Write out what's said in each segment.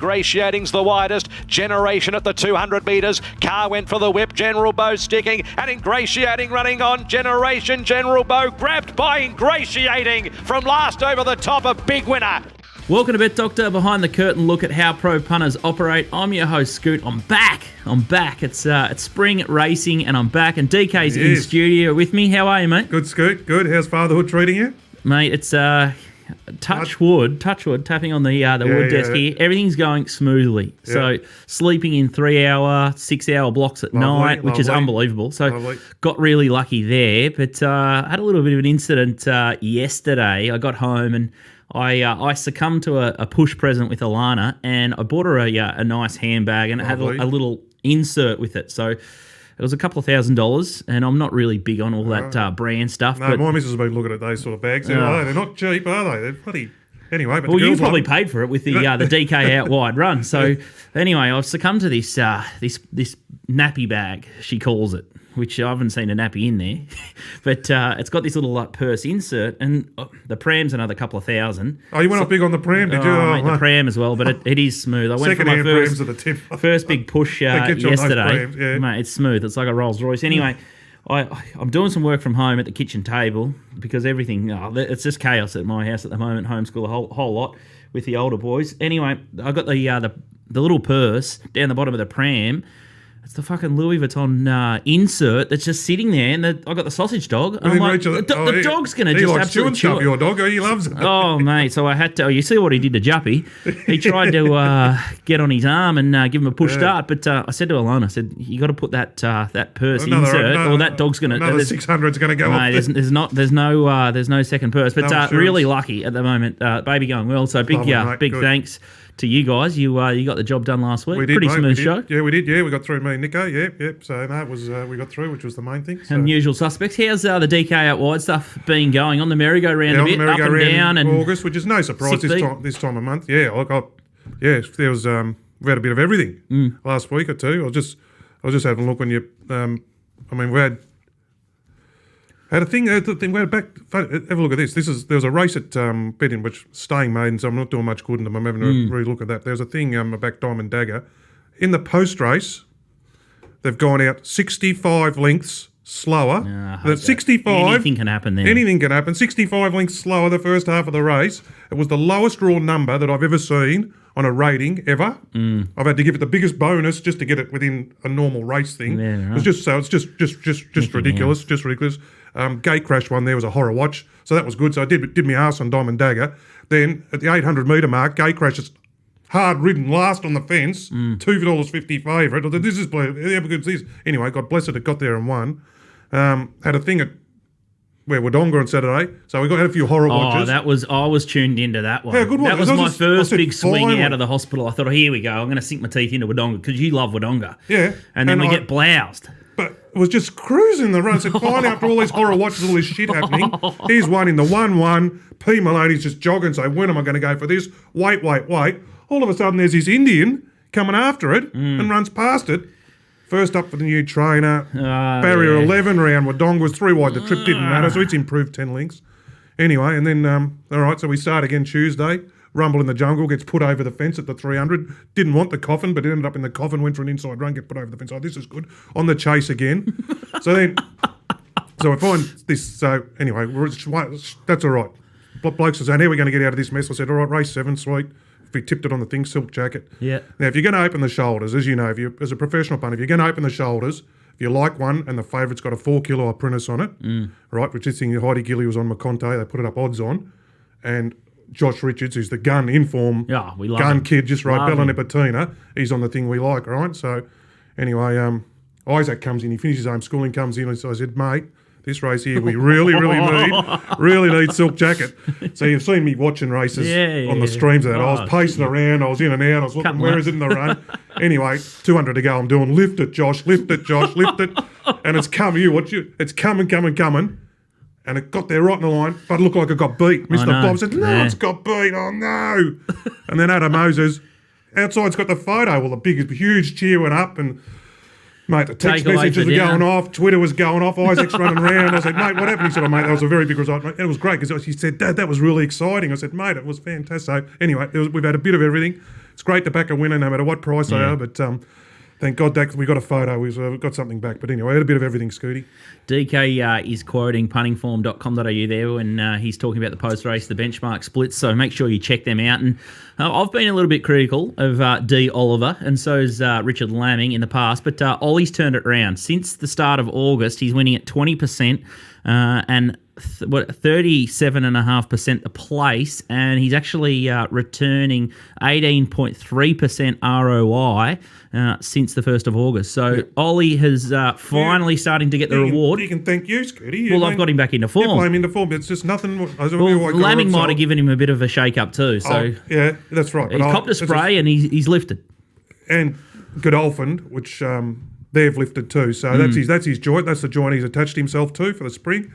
Ingratiating's the widest. Generation at the 200 metres. Car went for the whip. General Bow sticking. And Ingratiating running on. Generation. General Bow grabbed by Ingratiating from last over the top. A big winner. Welcome to Bet Doctor, behind the curtain look at how pro punters operate. I'm your host, Scoot. I'm back. It's spring racing, and I'm back. And DK's in studio with me. How are you, mate? Good, Scoot. Good. How's fatherhood treating you? Mate, it's touch wood, tapping on the wood desk here. Everything's going smoothly. Yeah. So sleeping in 3-hour, 6-hour blocks at night, which is unbelievable. So got really lucky there. But had a little bit of an incident yesterday. I got home and I succumbed to a push present with Alana, and I bought her a nice handbag, and it had a little insert with it. So it was a couple of $1,000s, and I'm not really big on all that brand stuff. No, my missus has been looking at those sort of bags. They're not cheap, are they? They're bloody... Anyway, but you probably paid for it with the DK out wide run. So anyway, I've succumbed to this nappy bag, she calls it, which I haven't seen a nappy in there. But it's got this little purse insert, and the pram's another couple of $1,000. Oh, you went up big on the pram, did you? Mate, the pram as well, but it is smooth. I went for my first big push yesterday. Mate, it's smooth. It's like a Rolls Royce. Anyway, I'm doing some work from home at the kitchen table because everything, it's just chaos at my house at the moment. Homeschool a whole lot with the older boys. Anyway, I got the little purse down the bottom of the pram. It's the fucking Louis Vuitton insert that's just sitting there, and I got the sausage dog. And I'm like, the dog's going to just absolutely chew it. Your dog, he loves it. Oh, mate, so I had to... you see what he did to Juppy? He tried to get on his arm and give him a push start, but I said to Alana, I said, you got to put that purse insert, or that dog's going to... Another 600's going to go off. There's no second purse, but really lucky at the moment. Baby going well, so big thanks to you guys. You got the job done last week. We did, Pretty smooth show. Yeah, we did. Yeah, we got through, me and Nico. Yep. So no, it was we got through, which was the main thing. So. Unusual suspects. How's the DK out wide stuff been going on the merry-go-round a bit, up and down, and August, which is no surprise this time of month. Yeah, there was we had a bit of everything last week or two. I was just having a look when you. We had a thing. We had back. Have a look at this. There was a race at Betting, which staying maiden, so I'm not doing much good in them. I'm having a re-look at that. There's a thing back Diamond Dagger in the post race. They've gone out 65 lengths slower. 65. Anything can happen there. Anything can happen. 65 lengths slower the first half of the race. It was the lowest draw number that I've ever seen on a rating ever. I've had to give it the biggest bonus just to get it within a normal race thing. Yeah, right. It's just ridiculous. Just ridiculous. Gate crash one there was a horror watch, so that was good. So I did my arse on Diamond Dagger. Then at the 800 metre mark, gate crash is hard ridden last on the fence, $2.50 favourite. This is how good is this? Anyway, God bless it got there and won. Had a thing at Wodonga on Saturday, so we had a few horror watches. I was tuned into that one. Yeah, good one. That was my first big swing out of the hospital. I thought, here we go. I'm going to sink my teeth into Wodonga because you love Wodonga. Yeah, and then we get bloused. But it was just cruising the run. So finally, after all these horror watches, all this shit happening, here's one in the 1-1. P. Maloney's just jogging, so when am I going to go for this? Wait. All of a sudden, there's this Indian coming after it and runs past it. First up for the new trainer. Barrier 11 round. Wodonga was 3 wide. The trip didn't matter, so it's improved 10 lengths. Anyway, and then, all right, so we start again Tuesday. Rumble in the Jungle gets put over the fence at the 300. Didn't want the coffin, but it ended up in the coffin, went for an inside run, get put over the fence. Oh, this is good. On the chase again. So I find this. So anyway, that's all right. Blokes are saying, how are we going to get out of this mess? I said, all right, race 7, sweet. If we tipped it on the thing, silk jacket. Yeah. Now, if you're going to open the shoulders, as you know, as a professional punter, if you're going to open the shoulders, if you like one and the favourite's got a 4 kilo apprentice on it, right, which this thing, Heidi Gilly was on McConte, they put it up odds on, and Josh Richards, who's the gun inform gun kid, just right, Bella Nipotina. He's on the thing we like, right? So anyway, Isaac comes in, he finishes homeschooling, comes in, and so I said, mate, this race here we really need silk jacket. So you've seen me watching races on the streams of that. I was pacing around, I was in and out, I was looking, where is it in the run? Anyway, 200 to go, I'm doing lift it, Josh, lift it. And it's coming, it's coming. And it got there right in the line, but it looked like it got beat. Mr. Bob said, it's got beat. Oh, no. And then Adam Moses, outside's got the photo. Well, the big, huge cheer went up and, mate, the text messages were going off. Twitter was going off. Isaac's running around. I said, mate, what happened? He said, oh, mate, that was a very big result. And it was great because he said, Dad, that was really exciting. I said, mate, it was fantastic. So anyway, we've had a bit of everything. it's great to back a winner no matter what price they are, but thank God that we got a photo. We've got something back. But anyway, I had a bit of everything, Scooty. DK is quoting puntingform.com.au there when he's talking about the post-race, the benchmark splits, so make sure you check them out. And I've been a little bit critical of D. Oliver, and so is Richard Lamming in the past, but Ollie's turned it around. Since the start of August, he's winning at 20% and 37.5% the place, and he's actually returning 18.3% ROI since the 1st of August. So Ollie has finally starting to get the reward. You can thank you, Scooty. Well, I've got him back into form. You blame him into form. It's just nothing. Lamming might have given him a bit of a shake-up too. So yeah, that's right. He's copped a spray and he's lifted. And Godolphin, which they've lifted too. So that's his joint. That's the joint he's attached himself to for the spring.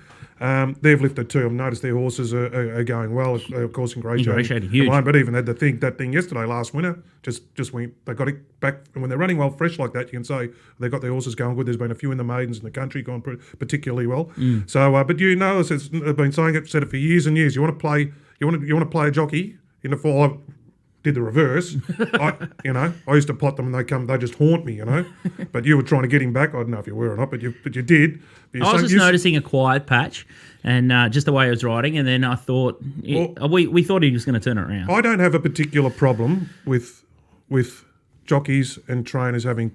They've lifted too. I've noticed their horses are going well. Of course, Ingratiating huge. But even had that thing yesterday, last winter. Just went. They got it back. And when they're running well, fresh like that, you can say they've got their horses going good. There's been a few in the maidens in the country gone particularly well. So, but I've been saying it, said it for years and years. You want to play a jockey in the fall. I did the reverse. I used to pot them and they just haunt me, But you were trying to get him back. I don't know if you were or not, but you did. I was just noticing a quiet patch and just the way he was riding, and then I thought we thought he was going to turn it around. I don't have a particular problem with jockeys and trainers having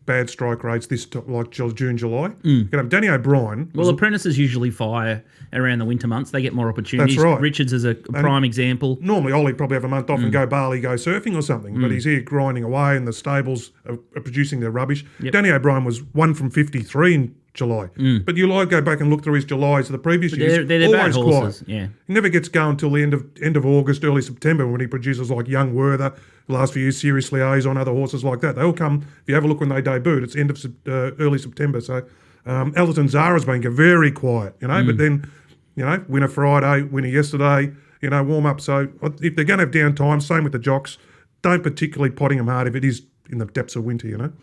bad strike rates like June, July. You can have Danny O'Brien. Well, apprentices usually fire around the winter months. They get more opportunities. That's right. Richards is a prime example. Normally, Ollie probably have a month off and go Bali, go surfing or something, but he's here grinding away and the stables are producing their rubbish. Yep. Danny O'Brien was 1 from 53 in July. But you go back and look through his Julys of the previous years. They're bad always horses. quiet. Yeah. He never gets going until the end of August, early September when he produces like Young Werther, the last few years, Serious Liaison, other horses like that. They all come, if you have a look when they debuted, it's end of early September. So Elton Zara's been very quiet, but then, winner Friday, winner yesterday, warm up. So if they're going to have downtime, same with the jocks, don't particularly potting them hard if it is in the depths of winter,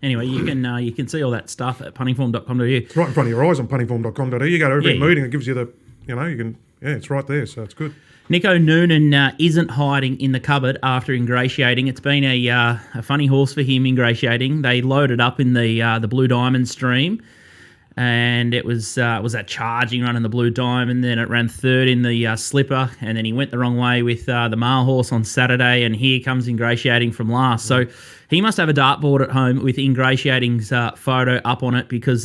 Anyway, you can see all that stuff at puntingform.com.au. It's right in front of your eyes on puntingform.com.au. You go to every meeting, it gives you it's right there, so it's good. Nico Noonan isn't hiding in the cupboard after ingratiating. It's been a funny horse for him ingratiating. They loaded up in the Blue Diamond stream, and it was that charging run in the Blue Diamond. Then it ran third in the Slipper, and then he went the wrong way with the Mile Horse on Saturday, and here comes ingratiating from last. So he must have a dartboard at home with ingratiating's photo up on it because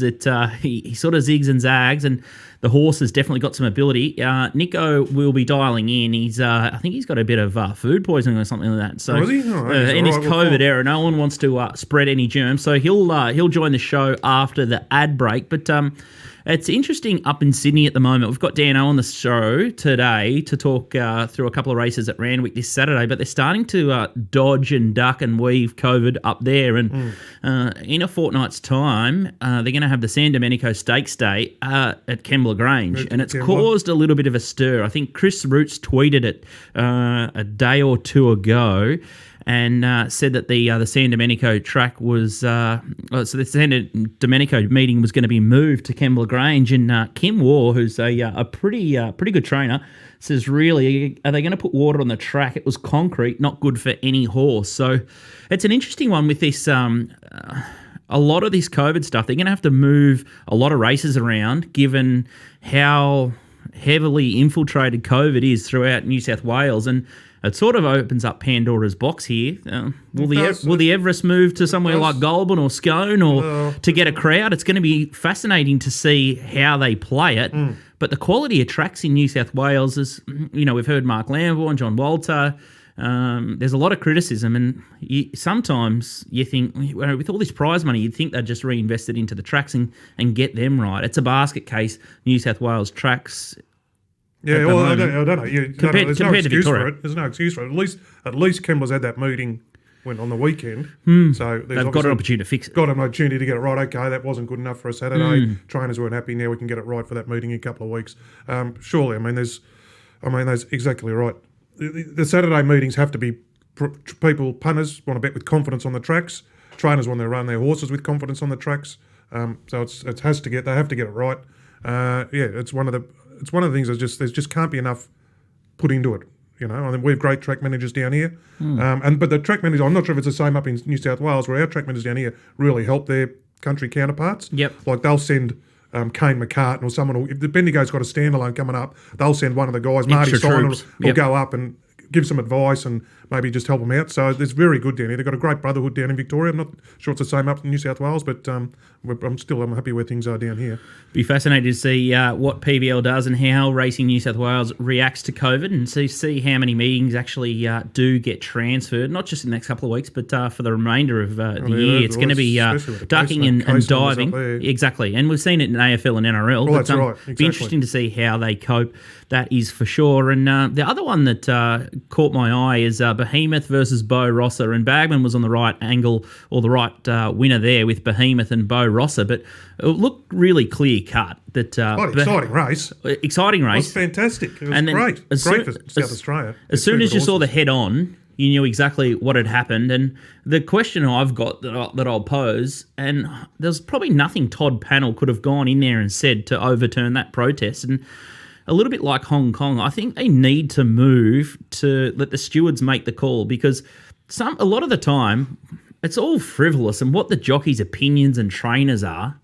he sort of zigs and zags, and the horse has definitely got some ability. Nico will be dialing in. I think he's got a bit of food poisoning or something like that. So is he? in this COVID era, no one wants to spread any germs. So he'll join the show after the ad break. But it's interesting up in Sydney at the moment. We've got Dano on the show today to talk through a couple of races at Randwick this Saturday, but they're starting to dodge and duck and weave COVID up there. And in a fortnight's time, they're going to have the San Domenico Stakes Day at Kembla Grange, and it's caused a little bit of a stir. I think Chris Roots tweeted it a day or two ago, and said that the San Domenico track was so the San Domenico meeting was going to be moved to Kembla Grange, and Kim Waugh, who's a pretty good trainer, says, really, are they going to put water on the track? It was concrete, not good for any horse. So it's an interesting one with this. A lot of this COVID stuff, they're going to have to move a lot of races around, given how heavily infiltrated COVID is throughout New South Wales, and it sort of opens up Pandora's box here. Will the Everest move to somewhere like Goulburn or Scone or to get a crowd? It's going to be fascinating to see how they play it. But the quality of tracks in New South Wales is, we've heard Mark Lambourne, John Walter. There's a lot of criticism, and sometimes you think, with all this prize money, you'd think they'd just reinvest it into the tracks and get them right. It's a basket case, New South Wales tracks. Yeah, well, I don't know. Compared There's to no excuse Victoria. for it. There's no excuse for it. At least Kembla's had that meeting on the weekend. So They've got an opportunity to fix it. Got an opportunity to get it right. Okay, that wasn't good enough for a Saturday. Trainers weren't happy. Now we can get it right for that meeting in a couple of weeks. Surely, that's exactly right. The Saturday meetings have to be punters want to bet with confidence on the tracks. Trainers want to run their horses with confidence on the tracks. So they have to get it right. It's one of the things that there just can't be enough put into it. You know, I mean, we have great track managers down here, but the track managers, I'm not sure if it's the same up in New South Wales, where our track managers down here really help their country counterparts. Yep. Like they'll send Kane McCartan or someone, if the Bendigo's got a standalone coming up, they'll send one of the guys, Marty Extra Simon, troops. will go up and give some advice and maybe just help them out. So it's very good down here. They've got a great brotherhood down in Victoria. I'm not sure it's the same up in New South Wales, but I'm happy where things are down here. Be fascinated to see what PBL does and how Racing New South Wales reacts to COVID, and see how many meetings actually do get transferred, not just in the next couple of weeks, but for the remainder of the year. It's going to be ducking and diving. Exactly. And we've seen it in AFL and NRL. Well, that's right. Exactly. Be interesting to see how they cope. That is for sure. And the other one that caught my eye is Behemoth versus Bo Rosser. And Bagman was on the right angle, or the right winner there with Behemoth and Bo Rosser. But it looked really clear cut. Exciting race. Exciting race. It was fantastic. It was and great. Great for South Australia. As soon as you saw the head on, you knew exactly what had happened. And the question I've got that I'll pose, and there's probably nothing Todd Panel could have gone in there and said to overturn that protest. And a little bit like Hong Kong, I think they need to move to let the stewards make the call, because a lot of the time it's all frivolous, and what the jockeys' opinions and trainers are,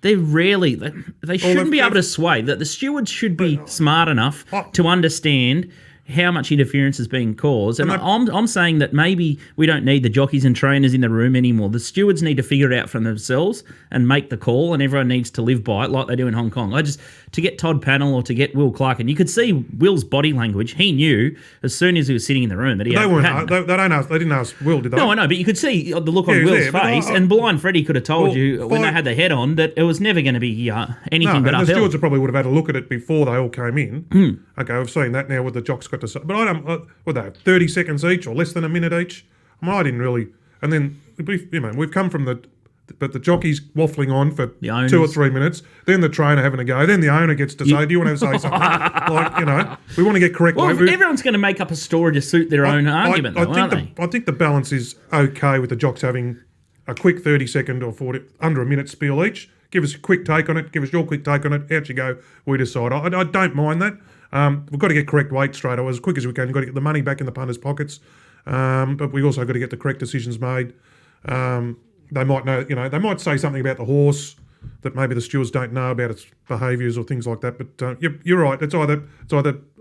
they shouldn't be able to sway. That the stewards should be smart enough to understand how much interference is being caused. And I'm saying that maybe we don't need the jockeys and trainers in the room anymore. The stewards need to figure it out for themselves and make the call, and everyone needs to live by it like they do in Hong Kong. To get Todd Panel or to get Will Clark, and you could see Will's body language. He knew as soon as he was sitting in the room that he They didn't ask Will, did they? No, I know, but you could see the look on Will's face, and Blind Freddie could have told you when they had the head on that it was never going to be anything but upheld. The stewards probably would have had a look at it before they all came in. Okay, we've seen that now with the jocks got to say. But I don't, what they have, 30 seconds each or less than a minute each? I didn't really. And then, we've come from the jockeys waffling on for 2 or 3 minutes, then the trainer having a go, then the owner gets to say, do you want to say something? We want to get correct. Well, everyone's going to make up a story to suit their own argument, aren't they? I think the balance is okay with the jocks having a quick 30-second or 40, under a minute spiel each. Give us a quick take on it. Give us your quick take on it. Out you go. We decide. I don't mind that. We've got to get correct weight straight away as quick as we can. We've got to get the money back in the punters' pockets. But we also got to get the correct decisions made. They might know, they might say something about the horse that maybe the stewards don't know about its behaviours or things like that. But you're right. It's either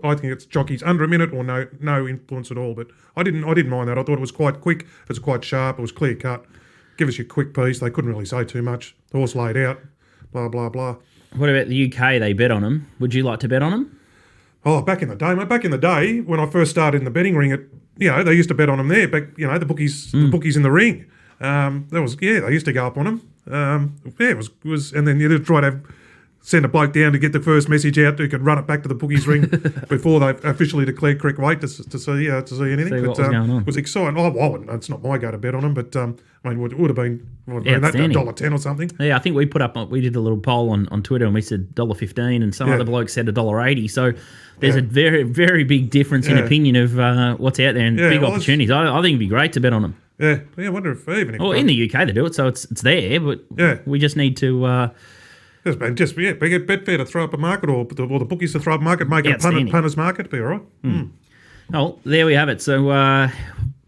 I think it's jockeys under a minute or no influence at all. But I didn't mind that. I thought it was quite quick. It was quite sharp. It was clear cut. Give us your quick piece. They couldn't really say too much. The horse laid out. Blah blah blah. What about the UK? They bet on them. Would you like to bet on them? Oh, back in the day, when I first started in the betting ring, they used to bet on them there. But the bookies in the ring. They used to go up on them. It was, and then you'd try to send a bloke down to get the first message out who could run it back to the bookies ring before they officially declared correct weight to see anything. See what was going on. It was exciting. It's not my go to bet on them, but it would have been $1.10 or something. Yeah, I think we did a little poll on Twitter, and we said $1.15, and some other blokes said $1.80. So there's a very, very big difference in opinion of what's out there and big opportunities. I think it'd be great to bet on them. Yeah, I wonder if even in the UK they do it, so it's there, but we just need to. Get Betfair to throw up a market, or the bookies to throw up a market, make a punters market, be all right. Oh, there we have it. So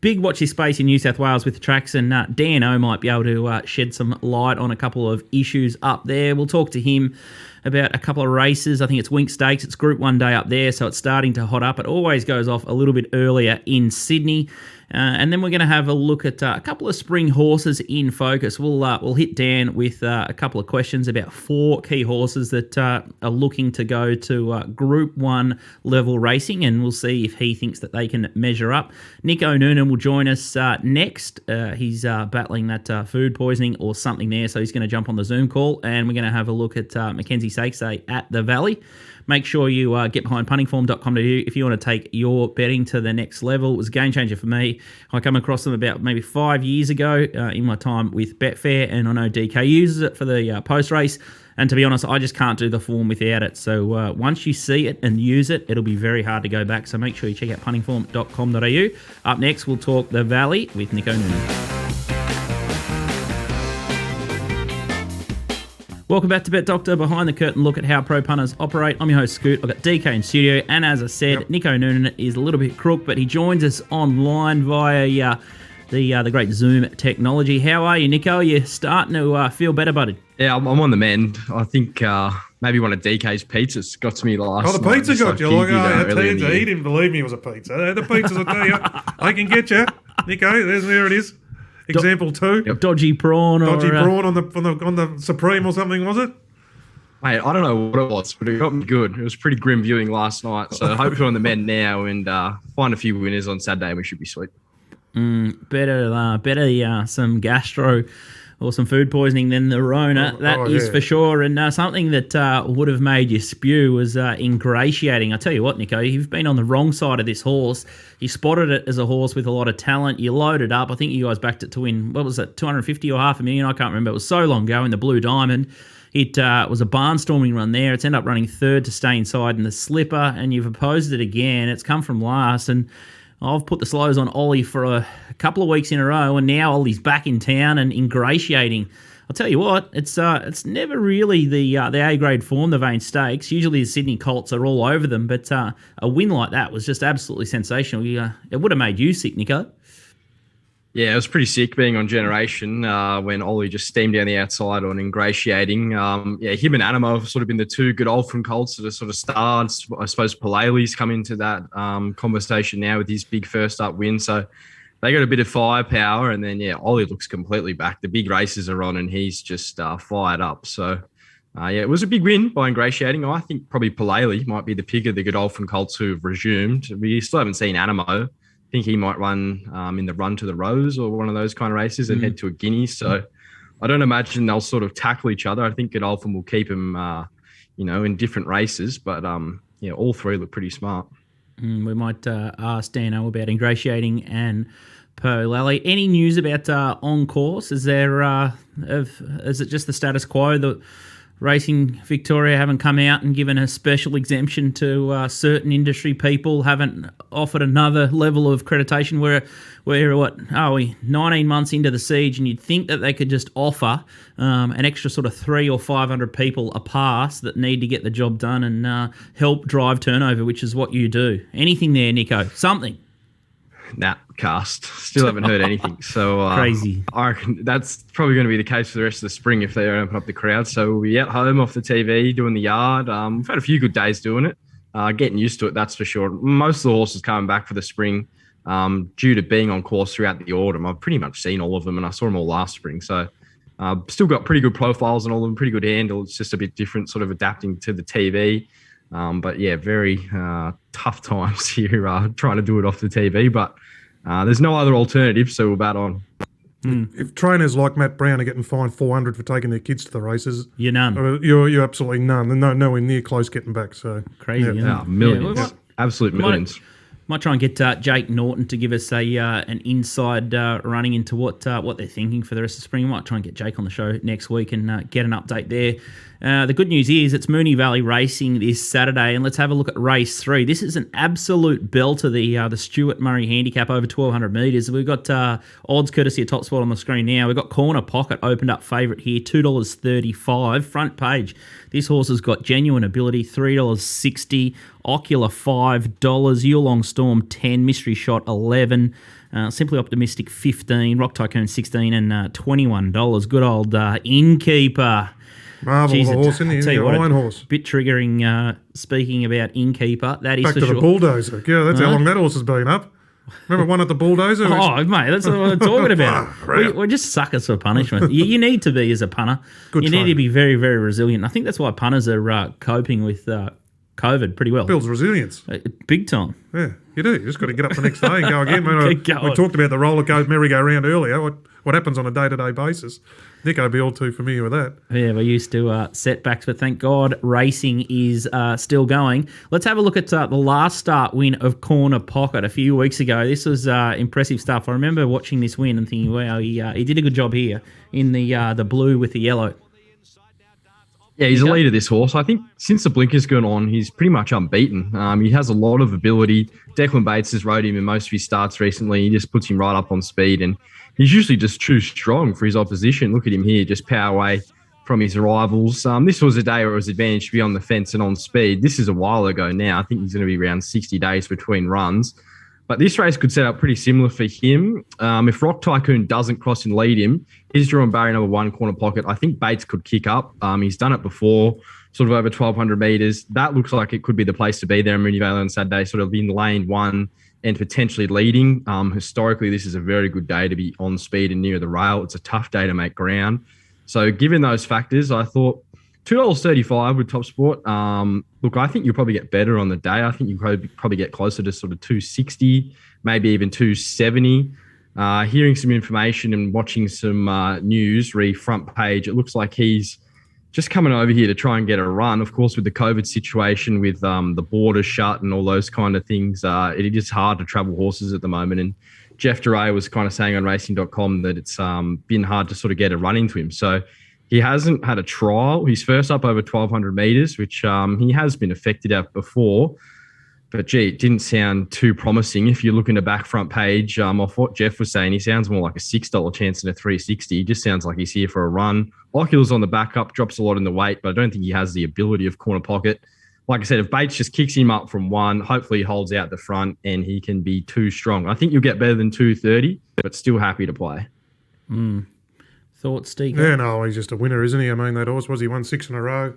big watch this space in New South Wales with the tracks, and Dan O might be able to shed some light on a couple of issues up there. We'll talk to him about a couple of races. I think it's Winx Stakes. It's Group 1 day up there, so it's starting to hot up. It always goes off a little bit earlier in Sydney. And then we're going to have a look at a couple of spring horses in focus. We'll hit Dan with a couple of questions about 4 key horses that are looking to go to Group 1 level racing, and we'll see if he thinks that they can measure up. NOONAN will join us next. He's battling that food poisoning or something there, so he's going to jump on the Zoom call, and we're going to have a look at McKenzie Stakes Day at the Valley. Make sure you get behind puntingform.com.au if you want to take your betting to the next level. It was a game changer for me. I come across them about maybe 5 years ago in my time with Betfair, and I know DK uses it for the post-race. And to be honest, I just can't do the form without it. So once you see it and use it, it'll be very hard to go back. So make sure you check out puntingform.com.au. Up next, we'll talk the Valley with Noonan. Welcome back to Bet Doctor, behind the curtain look at how pro punters operate. I'm your host, Scoot. I've got DK in studio, and as I said, Nico Noonan is a little bit crook, but he joins us online via the great Zoom technology. How are you, Nico? Are you starting to feel better, buddy? Yeah, I'm on the mend. I think maybe one of DK's pizzas got to me last night. Oh, the pizza got you. He didn't believe me it was a pizza. The pizzas, I tell you, I can get you. Nico, there it is. Example 2. Yep. Dodgy prawn on the Supreme or something, was it? Mate, I don't know what it was, but it got me good. It was pretty grim viewing last night. So I hope we're on the mend now and find a few winners on Saturday and we should be sweet. Better some gastro or some food poisoning than the Rona, that is for sure. And something that would have made you spew was ingratiating. I tell you what, Nico, you've been on the wrong side of this horse. You spotted it as a horse with a lot of talent. You loaded up. I think you guys backed it to win, what was it, 250 or $500,000? I can't remember. It was so long ago in the Blue Diamond. It was a barnstorming run there. It's ended up running third to stay inside in the slipper, and you've opposed it again. It's come from last, and I've put the slows on Ollie for a couple of weeks in a row, and now Ollie's back in town and ingratiating. I'll tell you what, it's never really the A-grade form, the Winx Stakes. Usually the Sydney Colts are all over them, but a win like that was just absolutely sensational. It would have made you sick, Nico. Yeah, it was pretty sick being on Generation when Ollie just steamed down the outside on ingratiating. Him and Animo have sort of been the two good old from Colts that have sort of starred. I suppose Palali's come into that conversation now with his big first up win. So they got a bit of firepower, and then, Ollie looks completely back. The big races are on and he's just fired up. So, it was a big win by ingratiating. I think probably Palali might be the pick of the good old from Colts who have resumed. We still haven't seen Animo. I think he might run in the Run to the Rose or one of those kind of races and head to a Guinea. So I don't imagine they'll sort of tackle each other. I think Godolphin will keep him, in different races. But, all three look pretty smart. We might ask Dano about ingratiating and Palali. Any news about on course? Is there? Is it just the status quo that Racing Victoria haven't come out and given a special exemption to certain industry people, haven't offered another level of accreditation where what are we, 19 months into the siege, and you'd think that they could just offer an extra sort of 300 or 500 people a pass that need to get the job done and help drive turnover, which is what you do. Anything there, Nico? Something? Nah, cast. Still haven't heard anything. So crazy. I reckon that's probably going to be the case for the rest of the spring if they don't open up the crowd. So we'll be at home off the TV doing the yard. We've had a few good days doing it. Getting used to it, that's for sure. Most of the horses coming back for the spring due to being on course throughout the autumn. I've pretty much seen all of them, and I saw them all last spring. So still got pretty good profiles and all of them, pretty good handle. It's just a bit different, sort of adapting to the TV. Very tough times here trying to do it off the TV. But there's no other alternative, so we'll bat on. If trainers like Matt Brown are getting fined $400 for taking their kids to the races, you're none. You're absolutely none. They're nowhere near close getting back. So crazy, millions, absolute millions. Might try and get Jake Norton to give us an inside running into what they're thinking for the rest of the spring. We might try and get Jake on the show next week and get an update there. The good news is it's Moonee Valley Racing this Saturday, and let's have a look at race 3. This is an absolute belter, the Stuart Murray Handicap over 1,200 metres. We've got odds courtesy of TopSport on the screen now. We've got Corner Pocket opened up favourite here, $2.35. Front page, this horse has got Genuine Ability, $3.60. Ocular, $5. Yulong Storm, 10. Mystery Shot, 11. Simply Optimistic, 15. Rock Tycoon, 16. And $21. Good old Innkeeper. Marvel horse, isn't he? Iron horse. Bit triggering, speaking about Innkeeper. That is back for to sure. The Bulldozer. Yeah, that's how long that horse has been up. Remember one at the Bulldozer? Oh, mate, that's what I'm talking about. We're just suckers for punishment. You need to be as a punter. You need to be very, very resilient. I think that's why punters are coping with COVID pretty well. Builds resilience. Big time. Yeah, you do. You just got to get up the next day and go again. We talked about the roller coaster merry-go-round earlier. What happens on a day-to-day basis. Nick would be all too familiar with that. Yeah, we're used to setbacks, but thank God racing is still going. Let's have a look at the last start win of Corner Pocket a few weeks ago. This was impressive stuff. I remember watching this win and thinking, wow, he did a good job here in the blue with the yellow. Yeah, he's a leader, this horse. I think since the blinker's gone on, he's pretty much unbeaten. He has a lot of ability. Declan Bates has rode him in most of his starts recently. He just puts him right up on speed, and he's usually just too strong for his opposition. Look at him here, just power away from his rivals. This was a day where it was advantage to be on the fence and on speed. This is a while ago now. I think he's going to be around 60 days between runs. But this race could set up pretty similar for him. If Rock Tycoon doesn't cross and lead him, he's drawing barrier number 1, corner pocket. I think Bates could kick up. He's done it before, sort of over 1,200 metres. That looks like it could be the place to be there in Moonee Valley on Saturday, sort of in lane 1 and potentially leading. Historically, this is a very good day to be on speed and near the rail. It's a tough day to make ground. So given those factors, I thought $2.35 with TopSport. Look, I think you'll probably get better on the day. I think you probably get closer to sort of 260, maybe even 270. Hearing some information and watching some news, front page, it looks like he's just coming over here to try and get a run. Of course, with the COVID situation, with the borders shut and all those kind of things, it is hard to travel horses at the moment. And Jeff Duray was kind of saying on racing.com that it's been hard to sort of get a run into him. So he hasn't had a trial. He's first up over 1,200 metres, which he has been affected at before. But, gee, it didn't sound too promising. If you're looking at back front page, off what Jeff was saying, he sounds more like a $6 chance than a $3.60. He just sounds like he's here for a run. Ocula's on the back up, drops a lot in the weight, but I don't think he has the ability of corner pocket. Like I said, if Bates just kicks him up from 1, hopefully he holds out the front and he can be too strong. I think you'll get better than 230, but still happy to play. Thoughts, Steve? Yeah, no, he's just a winner, isn't he? I mean, that horse he won 6 in a row,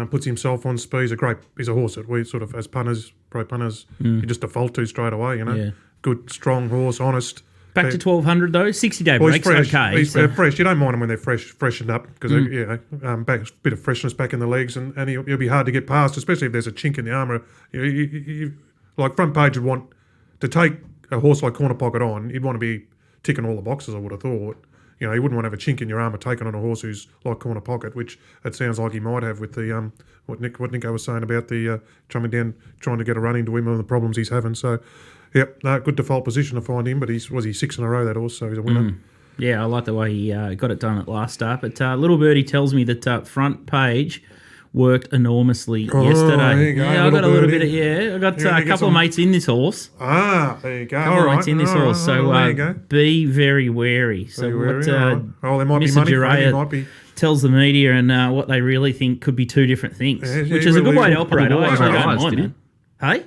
puts himself on speed. He's a horse that we sort of, as punters, pro punters, you just default to straight away. Yeah. Good, strong horse, honest. Back to 1,200 though, 60-day breaks, fresh. okay. He's fresh. You don't mind him when they're freshened up because back, a bit of freshness back in the legs, and he'll be hard to get past, especially if there's a chink in the armour. Like front page would want to take a horse like Corner Pocket on. You'd want to be ticking all the boxes, I would have thought. You wouldn't want to have a chink in your armour taken on a horse who's like Corner Pocket, which it sounds like he might have with the what Nico was saying about the trying to get a run into him and the problems he's having. So, good default position to find him, but he's 6 in a row that horse, so he's a winner. Yeah, I like the way he got it done at last start. But Little Birdie tells me that front page worked enormously yesterday. There you go, I got a little bit of, I got a couple of mates in this horse. There you go. Couple of mates in this horse. So be very wary. So what there might be Mr. money for him. He Duray might be. tells the media and what they really think could be two different things, which is a good way to operate. I actually don't mind, man. Hey?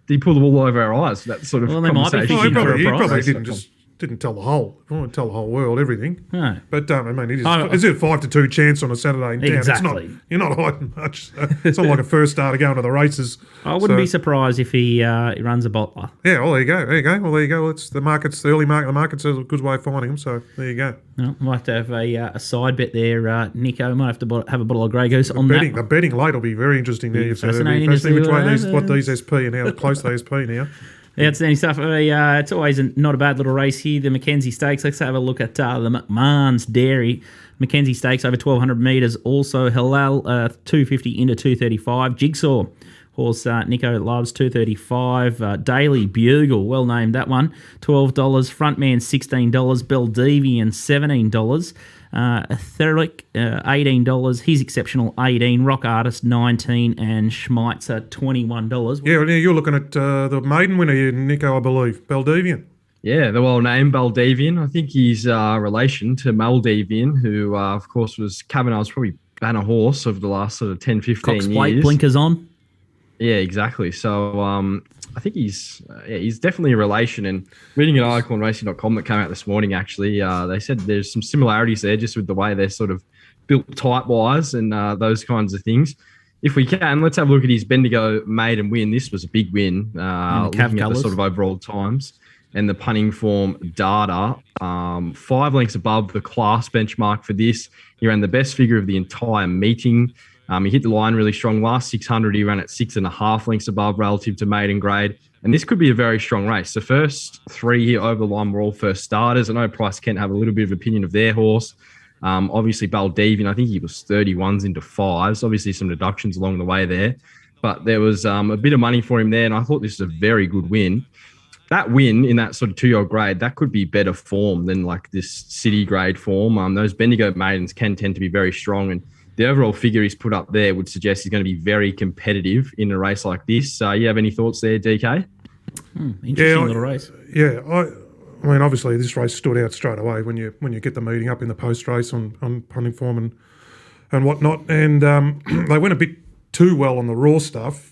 Did he pull the wool over our eyes? That sort of they might be conversation. fishing for a He price. probably didn't tell the whole. He won't tell the whole world everything. No. But I mean, it's a 5-2 chance on a Saturday in town. Exactly. You're not hiding much. It's not like a first starter going to the races. I wouldn't be surprised if he runs a bottler. Yeah, well, there you go. Well, there you go. It's the market's the early market. The market's a good way of finding him. So there you go. Well, might have to have a side bet there, Nico. Might have to have a bottle of Grey Goose on that. The betting late will be very interesting there. Fascinating which way these SP and how close they SP now. Outstanding stuff. It's always not a bad little race here. The McKenzie Stakes. Let's have a look at the McMahon's Dairy. McKenzie Stakes over 1,200 metres. Also Halal 250 into 235. Jigsaw horse Nico loves 235. Daily Bugle, well named that one. $12. Frontman $16. Beldevian $17. Etheric $18. He's Exceptional $18. Rock Artist $19. And Schmeitzer $21. Yeah, well, you're looking at the maiden winner here, Nico, I believe, Beldevian. Yeah, the well-named Baldevian. I think he's relation to Maldevian, who, of course, was Kavanagh's probably banner horse of the last sort of 10, 15 Cox years. plate, blinkers on. Yeah, exactly. So I think he's definitely a relation. And reading an article on racing.com that came out this morning, actually, they said there's some similarities there just with the way they're sort of built type-wise and those kinds of things. If we can, let's have a look at his Bendigo maiden win. This was a big win, looking at the sort of overall times. And the punting form data, 5 lengths above the class benchmark for this. He ran the best figure of the entire meeting. He hit the line really strong. Last 600, he ran at 6.5 lengths above relative to maiden grade. And this could be a very strong race. The first 3 here over the line were all first starters. I know Price Kent have a little bit of opinion of their horse. Obviously, Baldevian, I think he was 31s into 5s. Obviously, some deductions along the way there. But there was a bit of money for him there, and I thought this was a very good win. That win in that sort of 2-year-old grade, that could be better form than like this city grade form. Those Bendigo maidens can tend to be very strong, and the overall figure he's put up there would suggest he's going to be very competitive in a race like this. You have any thoughts there, DK? Interesting little race. Yeah, I mean, obviously this race stood out straight away when you get the meeting up in the post race on punting form, and and whatnot, and they went a bit too well on the raw stuff.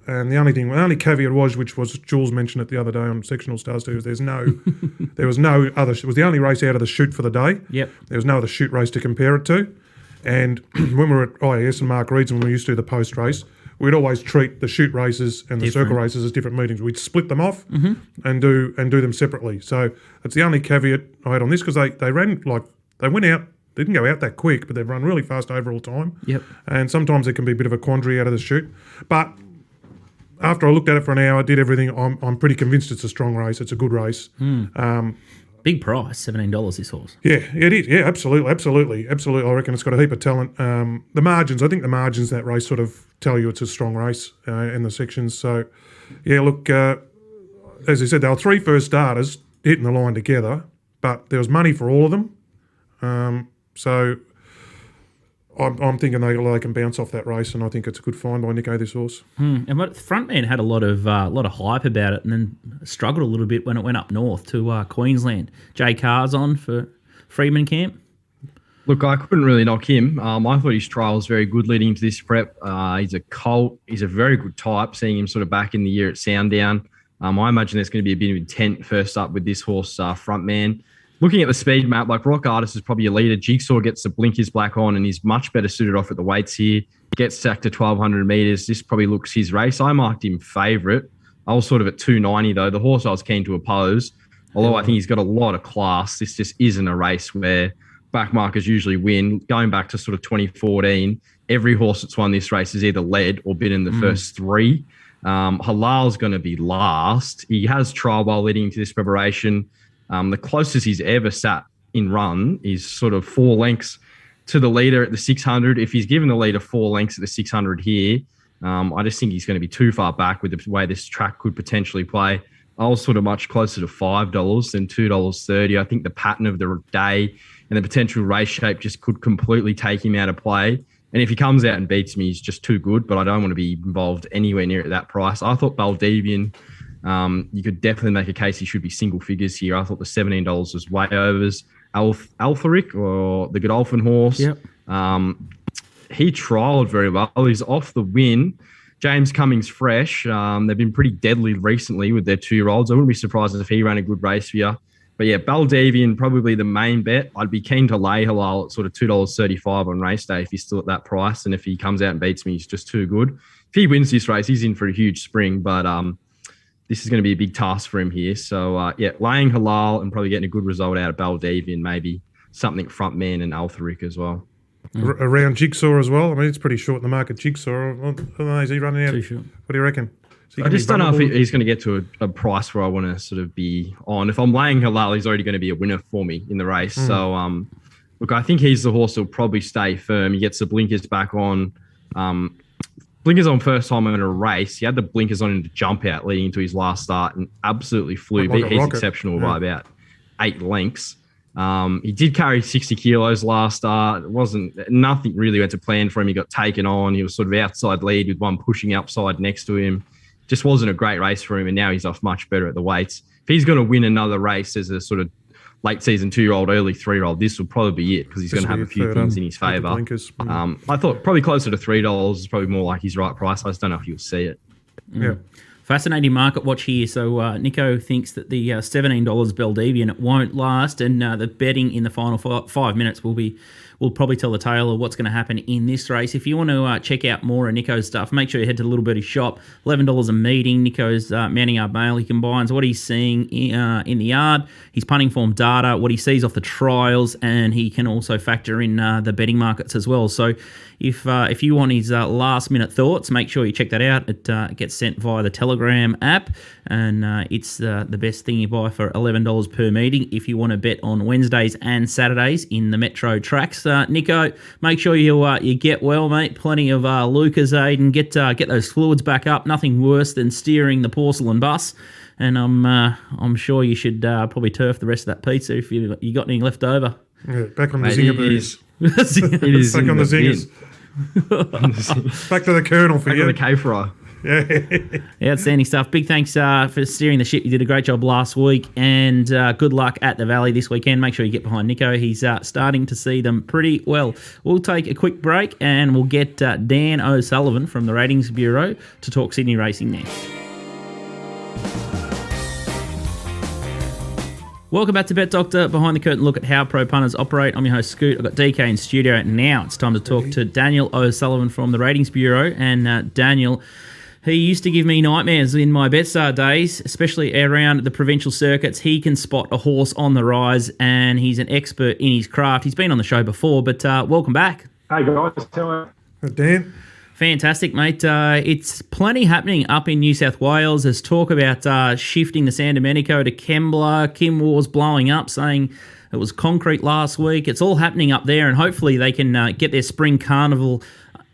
And the only caveat was, which was Jules mentioned it the other day on Sectional Stars too, is there was no other. It was the only race out of the shoot for the day. Yep. There was no other shoot race to compare it to. And when we were at IAS and Mark Reed's, when we used to do the post race, we'd always treat the shoot races and the circle races as different meetings. We'd split them off and do them separately. So that's the only caveat I had on this, because they ran they went out. They didn't go out that quick, but they've run really fast overall time. Yep. And sometimes there can be a bit of a quandary out of the shoot, but after I looked at it for an hour, did everything, I'm pretty convinced it's a strong race. It's a good race. Big price, $17 this horse. Yeah, it is. Yeah, absolutely. I reckon it's got a heap of talent. The margins, I think the margins in that race sort of tell you it's a strong race in the sections. So, yeah, look, as I said, there were 3 first starters hitting the line together, but there was money for all of them. So I'm thinking they can bounce off that race, and I think it's a good find by Nico, this horse. And what the frontman had a lot of hype about it, and then struggled a little bit when it went up north to Queensland. Jay Carr's on for Freeman Camp. Look, I couldn't really knock him. I thought his trial was very good leading into this prep. He's a colt. He's a very good type, seeing him sort of back in the year at Sandown. I imagine there's going to be a bit of intent first up with this horse, frontman. Looking at the speed map, like Rock Artist is probably a leader. Jigsaw gets the blinkers black on and he's much better suited off at the weights here. Gets sacked to 1,200 metres. This probably looks his race. I marked him favourite. I was sort of at 290 though. The horse I was keen to oppose, although I think he's got a lot of class. This just isn't a race where backmarkers usually win. Going back to sort of 2014, every horse that's won this race has either led or been in the first 3. Halal's going to be last. He has trial while leading into this preparation. The closest he's ever sat in run is sort of 4 lengths to the leader at the 600. If he's given the leader 4 lengths at the 600 here, I just think he's going to be too far back with the way this track could potentially play. I was sort of much closer to $5 than $2.30. I think the pattern of the day and the potential race shape just could completely take him out of play. And if he comes out and beats me, he's just too good, but I don't want to be involved anywhere near at that price. I thought Baldevian, you could definitely make a case he should be single figures here. I thought the $17 was way overs. Altharic, or the Godolphin horse, yep. He trialled very well. He's off the win. James Cummings fresh. They've been pretty deadly recently with their 2-year-olds. I wouldn't be surprised if he ran a good race for you. But yeah, Baldevian probably the main bet. I'd be keen to lay Halal at sort of $2.35 on race day if he's still at that price. And if he comes out and beats me, he's just too good. If he wins this race, he's in for a huge spring. But this is going to be a big task for him here. So, laying Halal and probably getting a good result out of Baldevian, maybe something frontman and Altharic as well. Around Jigsaw as well. I mean, it's pretty short in the market. Jigsaw, I don't know, is he running out? Too short. What do you reckon? I just don't know if he's going to get to a price where I want to sort of be on. If I'm laying Halal, he's already going to be a winner for me in the race. So, look, I think he's the horse that'll probably stay firm. He gets the blinkers back on. Blinkers on first time in a race. He had the blinkers on in the jump out leading into his last start and absolutely flew. Like he's exceptional by about 8 lengths. He did carry 60 kilos last start. Nothing really went to plan for him. He got taken on. He was sort of outside lead with one pushing upside next to him. Just wasn't a great race for him, and now he's off much better at the weights. If he's going to win another race as a sort of late season 2-year-old, early 3-year-old, this will probably be it because he's going to have a few things in his favour. I thought probably closer to $3 is probably more like his right price. I just don't know if you'll see it. Yeah. Fascinating market watch here. So Nico thinks that the $17 Baldevian, it won't last, and the betting in the final 5 minutes will probably tell the tale of what's going to happen in this race. If you want to check out more of Nico's stuff, make sure you head to the Little Birdie shop. $11 a meeting. Nico's mounting yard mail. He combines what he's seeing in the yard, his punting form data, what he sees off the trials, and he can also factor in the betting markets as well. So if you want his last minute thoughts, make sure you check that out. It gets sent via the Telegram app, and it's the best thing you buy for $11 per meeting if you want to bet on Wednesdays and Saturdays in the Metro tracks. Nico, make sure you get well, mate. Plenty of Lucozade and get those fluids back up. Nothing worse than steering the porcelain bus. And I'm sure you should probably turf the rest of that pizza if you got any left over. Yeah, back on the zinger booties. It is back on the zingers. Back to the Colonel for back you. to the K-Fry. Outstanding stuff. Big thanks for steering the ship. You did a great job last week, and good luck at the Valley this weekend. Make sure you get behind Nico. He's starting to see them pretty well. We'll take a quick break, and we'll get Dan O'Sullivan from the Ratings Bureau to talk Sydney racing next. Welcome back to Bet Doctor. Behind the curtain look at how pro punters operate. I'm your host, Scoot. I've got DK in studio. Now it's time to talk to Daniel O'Sullivan from the Ratings Bureau. And Daniel, he used to give me nightmares in my BetStar days, especially around the provincial circuits. He can spot a horse on the rise, and he's an expert in his craft. He's been on the show before, but welcome back. Hey guys, how are you? Dan? Fantastic, mate. It's plenty happening up in New South Wales. There's talk about shifting the San Domenico to Kembla. Kim Waugh's blowing up, saying it was concrete last week. It's all happening up there, and hopefully they can get their spring carnival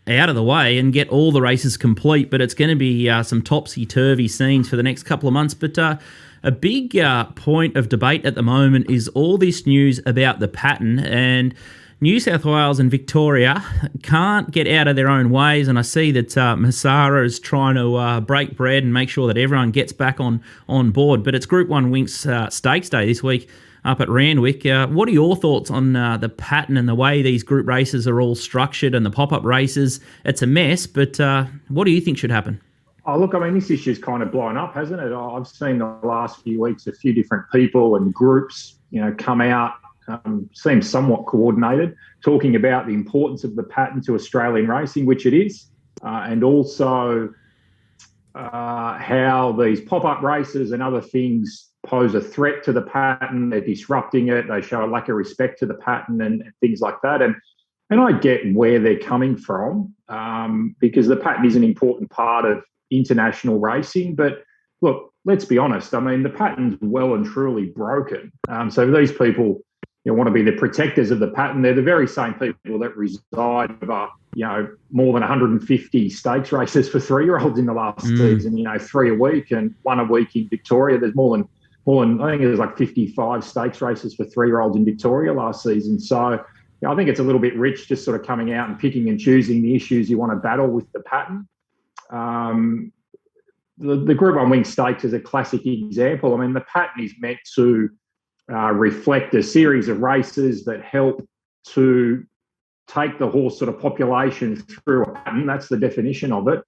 out of the way and get all the races complete. But it's going to be some topsy-turvy scenes for the next couple of months. But a big point of debate at the moment is all this news about the pattern, and New South Wales and Victoria can't get out of their own ways, and I see that Masara is trying to break bread and make sure that everyone gets back on board. But it's Group 1 Winx Stakes Day this week up at Randwick. What are your thoughts on the pattern and the way these group races are all structured and the pop-up races? It's a mess, but what do you think should happen? Oh, look, I mean, this issue's kind of blown up, hasn't it? I've seen the last few weeks a few different people and groups, come out, seems somewhat coordinated, talking about the importance of the pattern to Australian racing, which it is, and also how these pop-up races and other things pose a threat to the pattern. They're disrupting it. They show a lack of respect to the pattern and things like that. And I get where they're coming from, because the pattern is an important part of international racing. But look, let's be honest. I mean, the pattern's well and truly broken. So these people want to be the protectors of the pattern. They're the very same people that reside over, more than 150 stakes races for 3-year-olds in the last season, 3 a week and 1 a week in Victoria. There's more than I think there's like 55 stakes races for 3-year-olds in Victoria last season. So I think it's a little bit rich just sort of coming out and picking and choosing the issues you want to battle with the pattern. The Group 1 Winx Stakes is a classic example. I mean, the pattern is meant to reflect a series of races that help to take the horse sort of population through a pattern, that's the definition of it,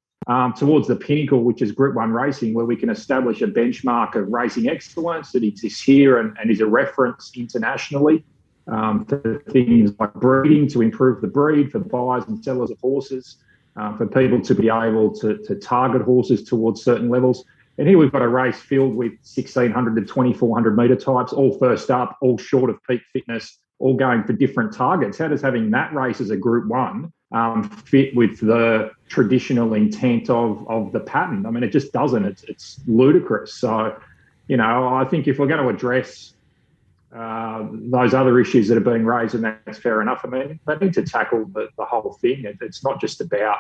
towards the pinnacle, which is Group 1 racing, where we can establish a benchmark of racing excellence that exists here and is a reference internationally for things like breeding, to improve the breed, for buyers and sellers of horses, for people to be able to target horses towards certain levels. And here we've got a race filled with 1,600 to 2,400 metre types, all first up, all short of peak fitness, all going for different targets. How does having that race as a Group 1 fit with the traditional intent of the pattern? I mean, it just doesn't. It's ludicrous. So, I think if we're going to address those other issues that are being raised, and that's fair enough, I mean, they need to tackle the whole thing. It's not just about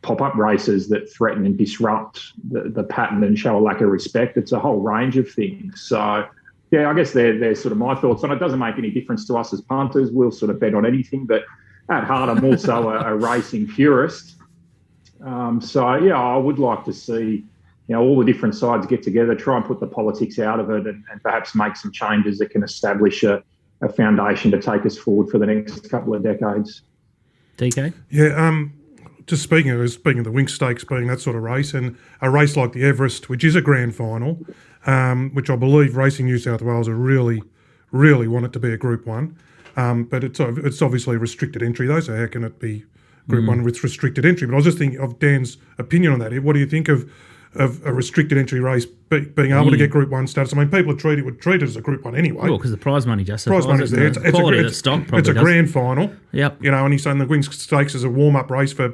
pop-up races that threaten and disrupt the pattern and show a lack of respect. It's a whole range of things. So, yeah, I guess they're sort of my thoughts on it. It doesn't make any difference to us as punters. We'll sort of bet on anything. But at heart, I'm also a racing purist. So, yeah, I would like to see, all the different sides get together, try and put the politics out of it and perhaps make some changes that can establish a foundation to take us forward for the next couple of decades. DK? Yeah, just speaking of the Winx Stakes being that sort of race, and a race like the Everest, which is a grand final, which I believe Racing New South Wales are really, really want it to be a Group 1. But it's obviously restricted entry though, so how can it be Group 1 with restricted entry? But I was just thinking of Dan's opinion on that. What do you think of a restricted entry race being able to get Group 1 status? I mean, people would treat it as a Group 1 anyway. Well, because the prize money justifies prize money's there. It's a grand final. Yep. And he's saying the Winx Stakes is a warm-up race for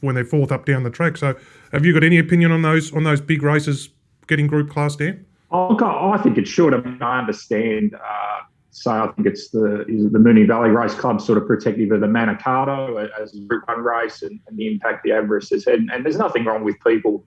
when they're fourth up down the track. So have you got any opinion on those big races getting group class, Dan? Oh, I think it should. I mean, I understand. I think it's the Moonee Valley Race Club sort of protective of the Manikato as a Group 1 race and the impact the Everest has had. And there's nothing wrong with people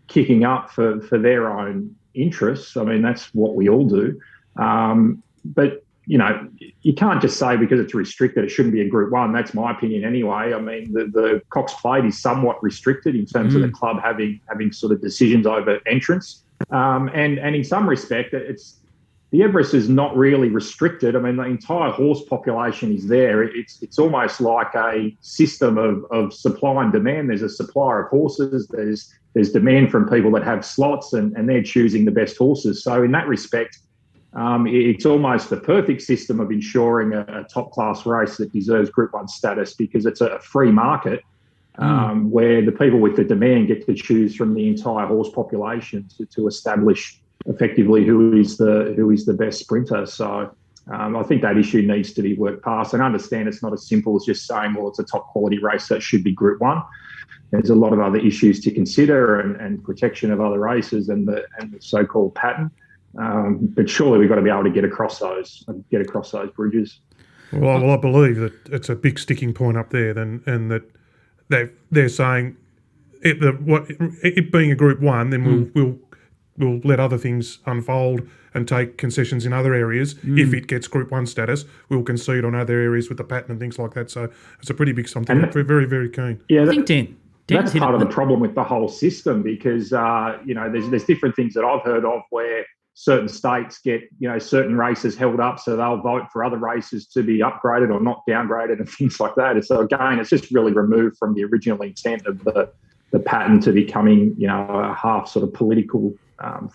kicking up for their own interests. I mean, that's what we all do. But you can't just say because it's restricted it shouldn't be a Group 1. That's my opinion anyway. I mean, the Cox Plate is somewhat restricted in terms of the club having sort of decisions over entrance. And in some respect, the Everest is not really restricted. I mean, the entire horse population is there. It's almost like a system of supply and demand. There's a supplier of horses. There's demand from people that have slots, and they're choosing the best horses. So in that respect, it's almost the perfect system of ensuring a top-class race that deserves Group 1 status, because it's a free market where the people with the demand get to choose from the entire horse population to establish effectively who is the best sprinter. So I think that issue needs to be worked past, and understand it's not as simple as just saying, well, it's a top quality race, so it should be Group 1. There's a lot of other issues to consider, and protection of other races and the so-called pattern. But surely we've got to be able to get across those bridges. Well, I believe that it's a big sticking point up there, and that they're saying it being a Group 1, then we'll let other things unfold and take concessions in other areas. If it gets Group 1 status, we'll concede on other areas with the pattern and things like that. So it's a pretty big something. We're very, very keen. Yeah, I think that's part of the problem with the whole system, because there's different things that I've heard of where certain states get certain races held up, so they'll vote for other races to be upgraded or not downgraded and things like that. And so again, it's just really removed from the original intent of the pattern to becoming a half sort of political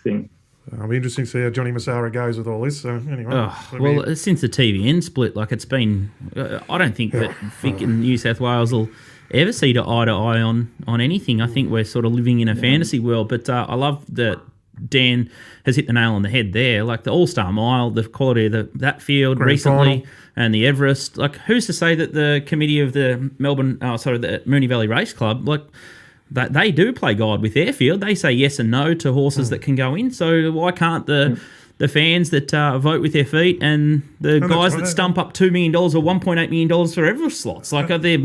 thing. It'll be interesting to see how Johnny Massara goes with all this. So anyway, since the TVN split, it's been. I don't think that Vic and New South Wales will ever see eye to eye on anything. I think we're sort of living in a fantasy world. But I love that Dan has hit the nail on the head there. Like the All-Star Mile, the quality of that field Grand recently, final. And the Everest. Who's to say that the committee of the the Moonee Valley Race Club, that they do play God with their field. They say yes and no to horses that can go in. So why can't the fans that vote with their feet and the guys that stump up $2 million or $1.8 million for Everest slots? They're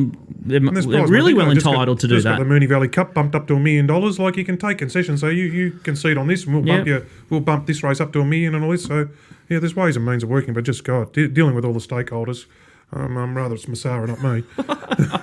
really well entitled to do that. Got the Moonee Valley Cup bumped up to $1 million. You can take concessions. So you concede on this, and we'll bump this race up to $1 million and all this. So yeah, there's ways and means of working. But just God, dealing with all the stakeholders. Rather it's Massara, not me.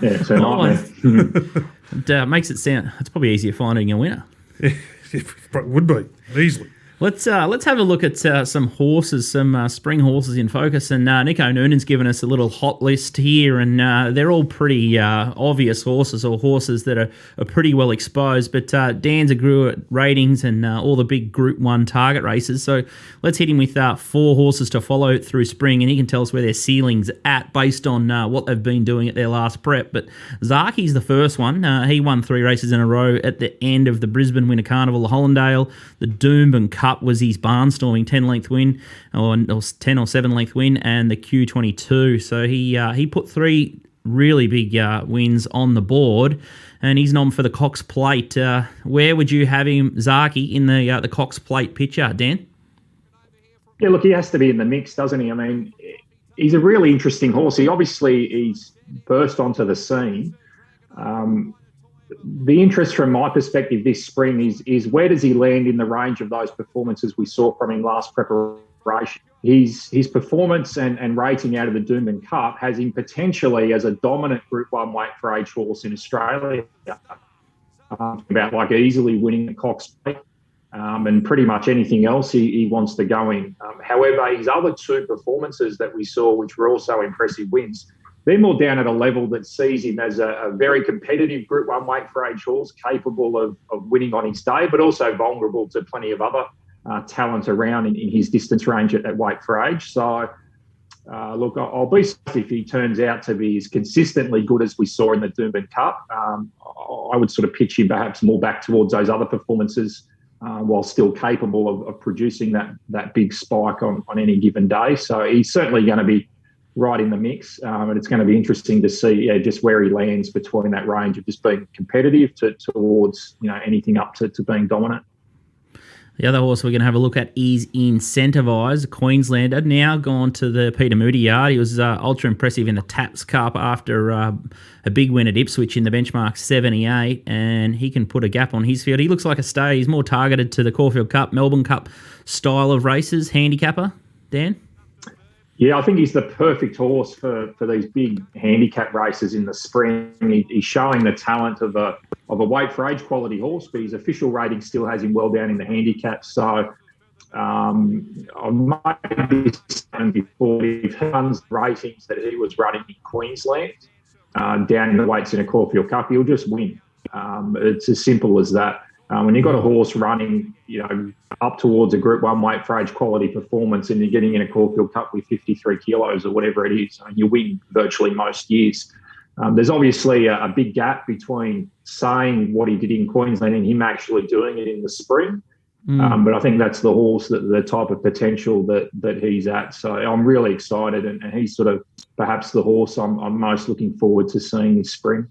Yeah, so not me. Makes it sound. It's probably easier finding a winner. It would be easily. Let's have a look at some horses, some spring horses in focus. And Nico Noonan's given us a little hot list here, and they're all pretty obvious horses, or horses that are pretty well exposed. But Dan's grew at ratings and all the big Group 1 target races. So let's hit him with 4 horses to follow through spring, and he can tell us where their ceiling's at based on what they've been doing at their last prep. But Zaki's the first one. He won 3 races in a row at the end of the Brisbane Winter Carnival, the Hollandale, the Doomben Cup was his barnstorming 10-length win, or 10 or 7-length win, and the Q22. So he put 3 really big wins on the board, and he's nom for the Cox Plate. Where would you have him, Zaki, in the Cox Plate picture, Dan? Yeah, look, he has to be in the mix, doesn't he? I mean, he's a really interesting horse. He's burst onto the scene. The interest from my perspective this spring is where does he land in the range of those performances we saw from him last preparation. His performance and rating out of the Doomben Cup has him potentially as a dominant Group 1 weight for age horse in Australia. About easily winning the Cox Plate and pretty much anything else he wants to go in. However, his other 2 performances that we saw, which were also impressive wins, they're more down at a level that sees him as a very competitive Group 1 weight for age horse, capable of winning on his day, but also vulnerable to plenty of other talent around in his distance range at weight for age. So, look, I'll be surprised if he turns out to be as consistently good as we saw in the Doomben Cup. I would sort of pitch him perhaps more back towards those other performances while still capable of producing that big spike on any given day. So he's certainly going to be right in the mix, and it's going to be interesting to see just where he lands between that range of just being competitive towards anything up to being dominant. The other horse we're going to have a look at is Incentivise, a Queenslander, now gone to the Peter Moody yard. He was ultra impressive in the TAPS Cup after a big win at Ipswich in the benchmark 78, and he can put a gap on his field. He looks like a stay. He's more targeted to the Caulfield Cup, Melbourne Cup style of races. Handicapper, Dan? Yeah, I think he's the perfect horse for these big handicap races in the spring. He's showing the talent of a weight for age quality horse, but his official rating still has him well down in the handicap. So I might be saying before, if he runs the ratings that he was running in Queensland, down in the weights in a Caulfield Cup, he'll just win. It's as simple as that. When you've got a horse running, up towards a Group 1 weight for age quality performance, and you're getting in a Caulfield Cup with 53 kilos or whatever it is, you win virtually most years. There's obviously a big gap between saying what he did in Queensland and him actually doing it in the spring. But I think that's the horse, the type of potential that he's at. So I'm really excited, and he's sort of perhaps the horse I'm most looking forward to seeing this spring.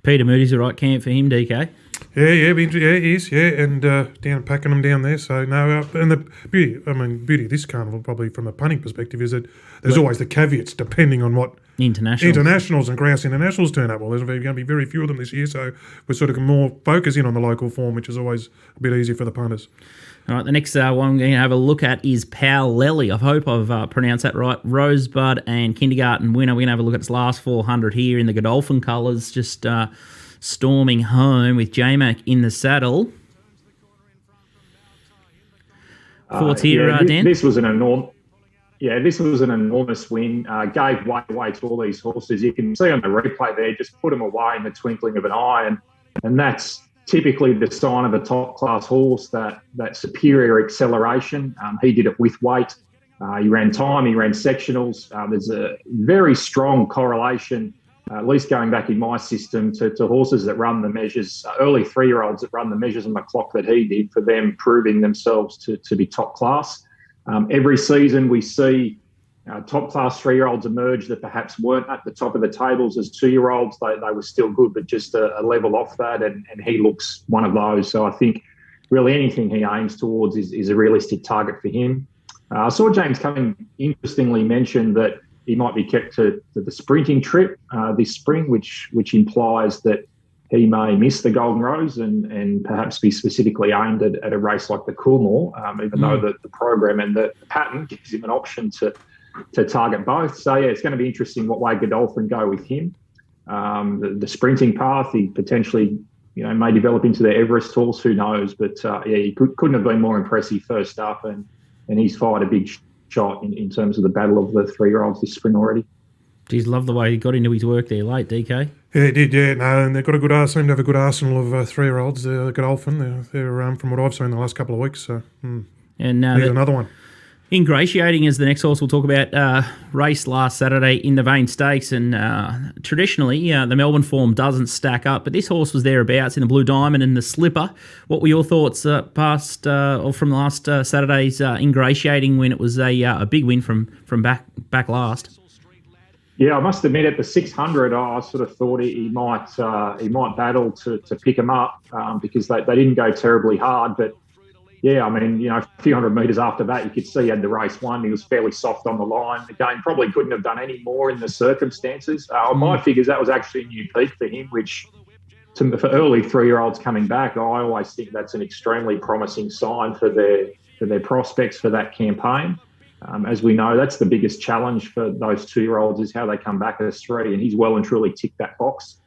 Peter Moody's the right camp for him, DK. Yeah, he is, and down packing them down there. So no, and the beauty of this carnival, probably from a punting perspective, is that there's always the caveats depending on what internationals and grouse internationals turn up. Well, there's going to be very few of them this year, so we're sort of more focusing on the local form, which is always a bit easier for the punters. All right, the next one I'm going to have a look at is Powlelly. I hope I've pronounced that right. Rosebud and Kindergarten winner. We're going to have a look at its last 400 here in the Godolphin colours, just storming home with J-Mac in the saddle. Thoughts here, Dan? This was an enormous win. Gave way away to all these horses. You can see on the replay there, just put them away in the twinkling of an eye, and that's typically the sign of a top-class horse, that superior acceleration. He did it with weight. He ran time, he ran sectionals. There's a very strong correlation, at least going back in my system, to horses that run the measures, early 3-year-olds that run the measures on the clock that he did, for them proving themselves to be top class. Every season we see top-class 3-year-olds emerge that perhaps weren't at the top of the tables as 2-year-olds. They were still good, but just a level off that, and he looks one of those. So I think really anything he aims towards is a realistic target for him. I saw James Cumming interestingly mention that he might be kept to the sprinting trip this spring, which implies that he may miss the Golden Rose and perhaps be specifically aimed at a race like the Coolmore, even though the program and the pattern gives him an option to target both. So, yeah, it's going to be interesting what way Godolphin go with him. The sprinting path, he potentially may develop into the Everest horse, who knows. But, he couldn't have been more impressive first up, and he's fired a big shot in terms of the battle of the 3-year-olds this spring already. Geez, love the way he got into his work there late, DK. Yeah, he did, yeah. No, and they've got seem to have a good arsenal of 3-year-olds. Godolphin, they're from what I've seen the last couple of weeks. So, and here's another one. Ingratiating is the next horse we'll talk about. Race last Saturday in the Winx Stakes, and traditionally the Melbourne form doesn't stack up, but this horse was thereabouts in the Blue Diamond and the Slipper. What were your thoughts from last Saturday's Ingratiating, when it was a big win from back last? Yeah, I must admit, at the 600, I sort of thought he might battle to pick him up because they didn't go terribly hard, but. Yeah, I mean, a few hundred metres after that, you could see he had the race won. He was fairly soft on the line. Again, probably couldn't have done any more in the circumstances. On my figures, that was actually a new peak for him, which for early 3-year-olds coming back, I always think that's an extremely promising sign for their prospects for that campaign. As we know, that's the biggest challenge for those 2-year-olds, is how they come back as 3, and he's well and truly ticked that box.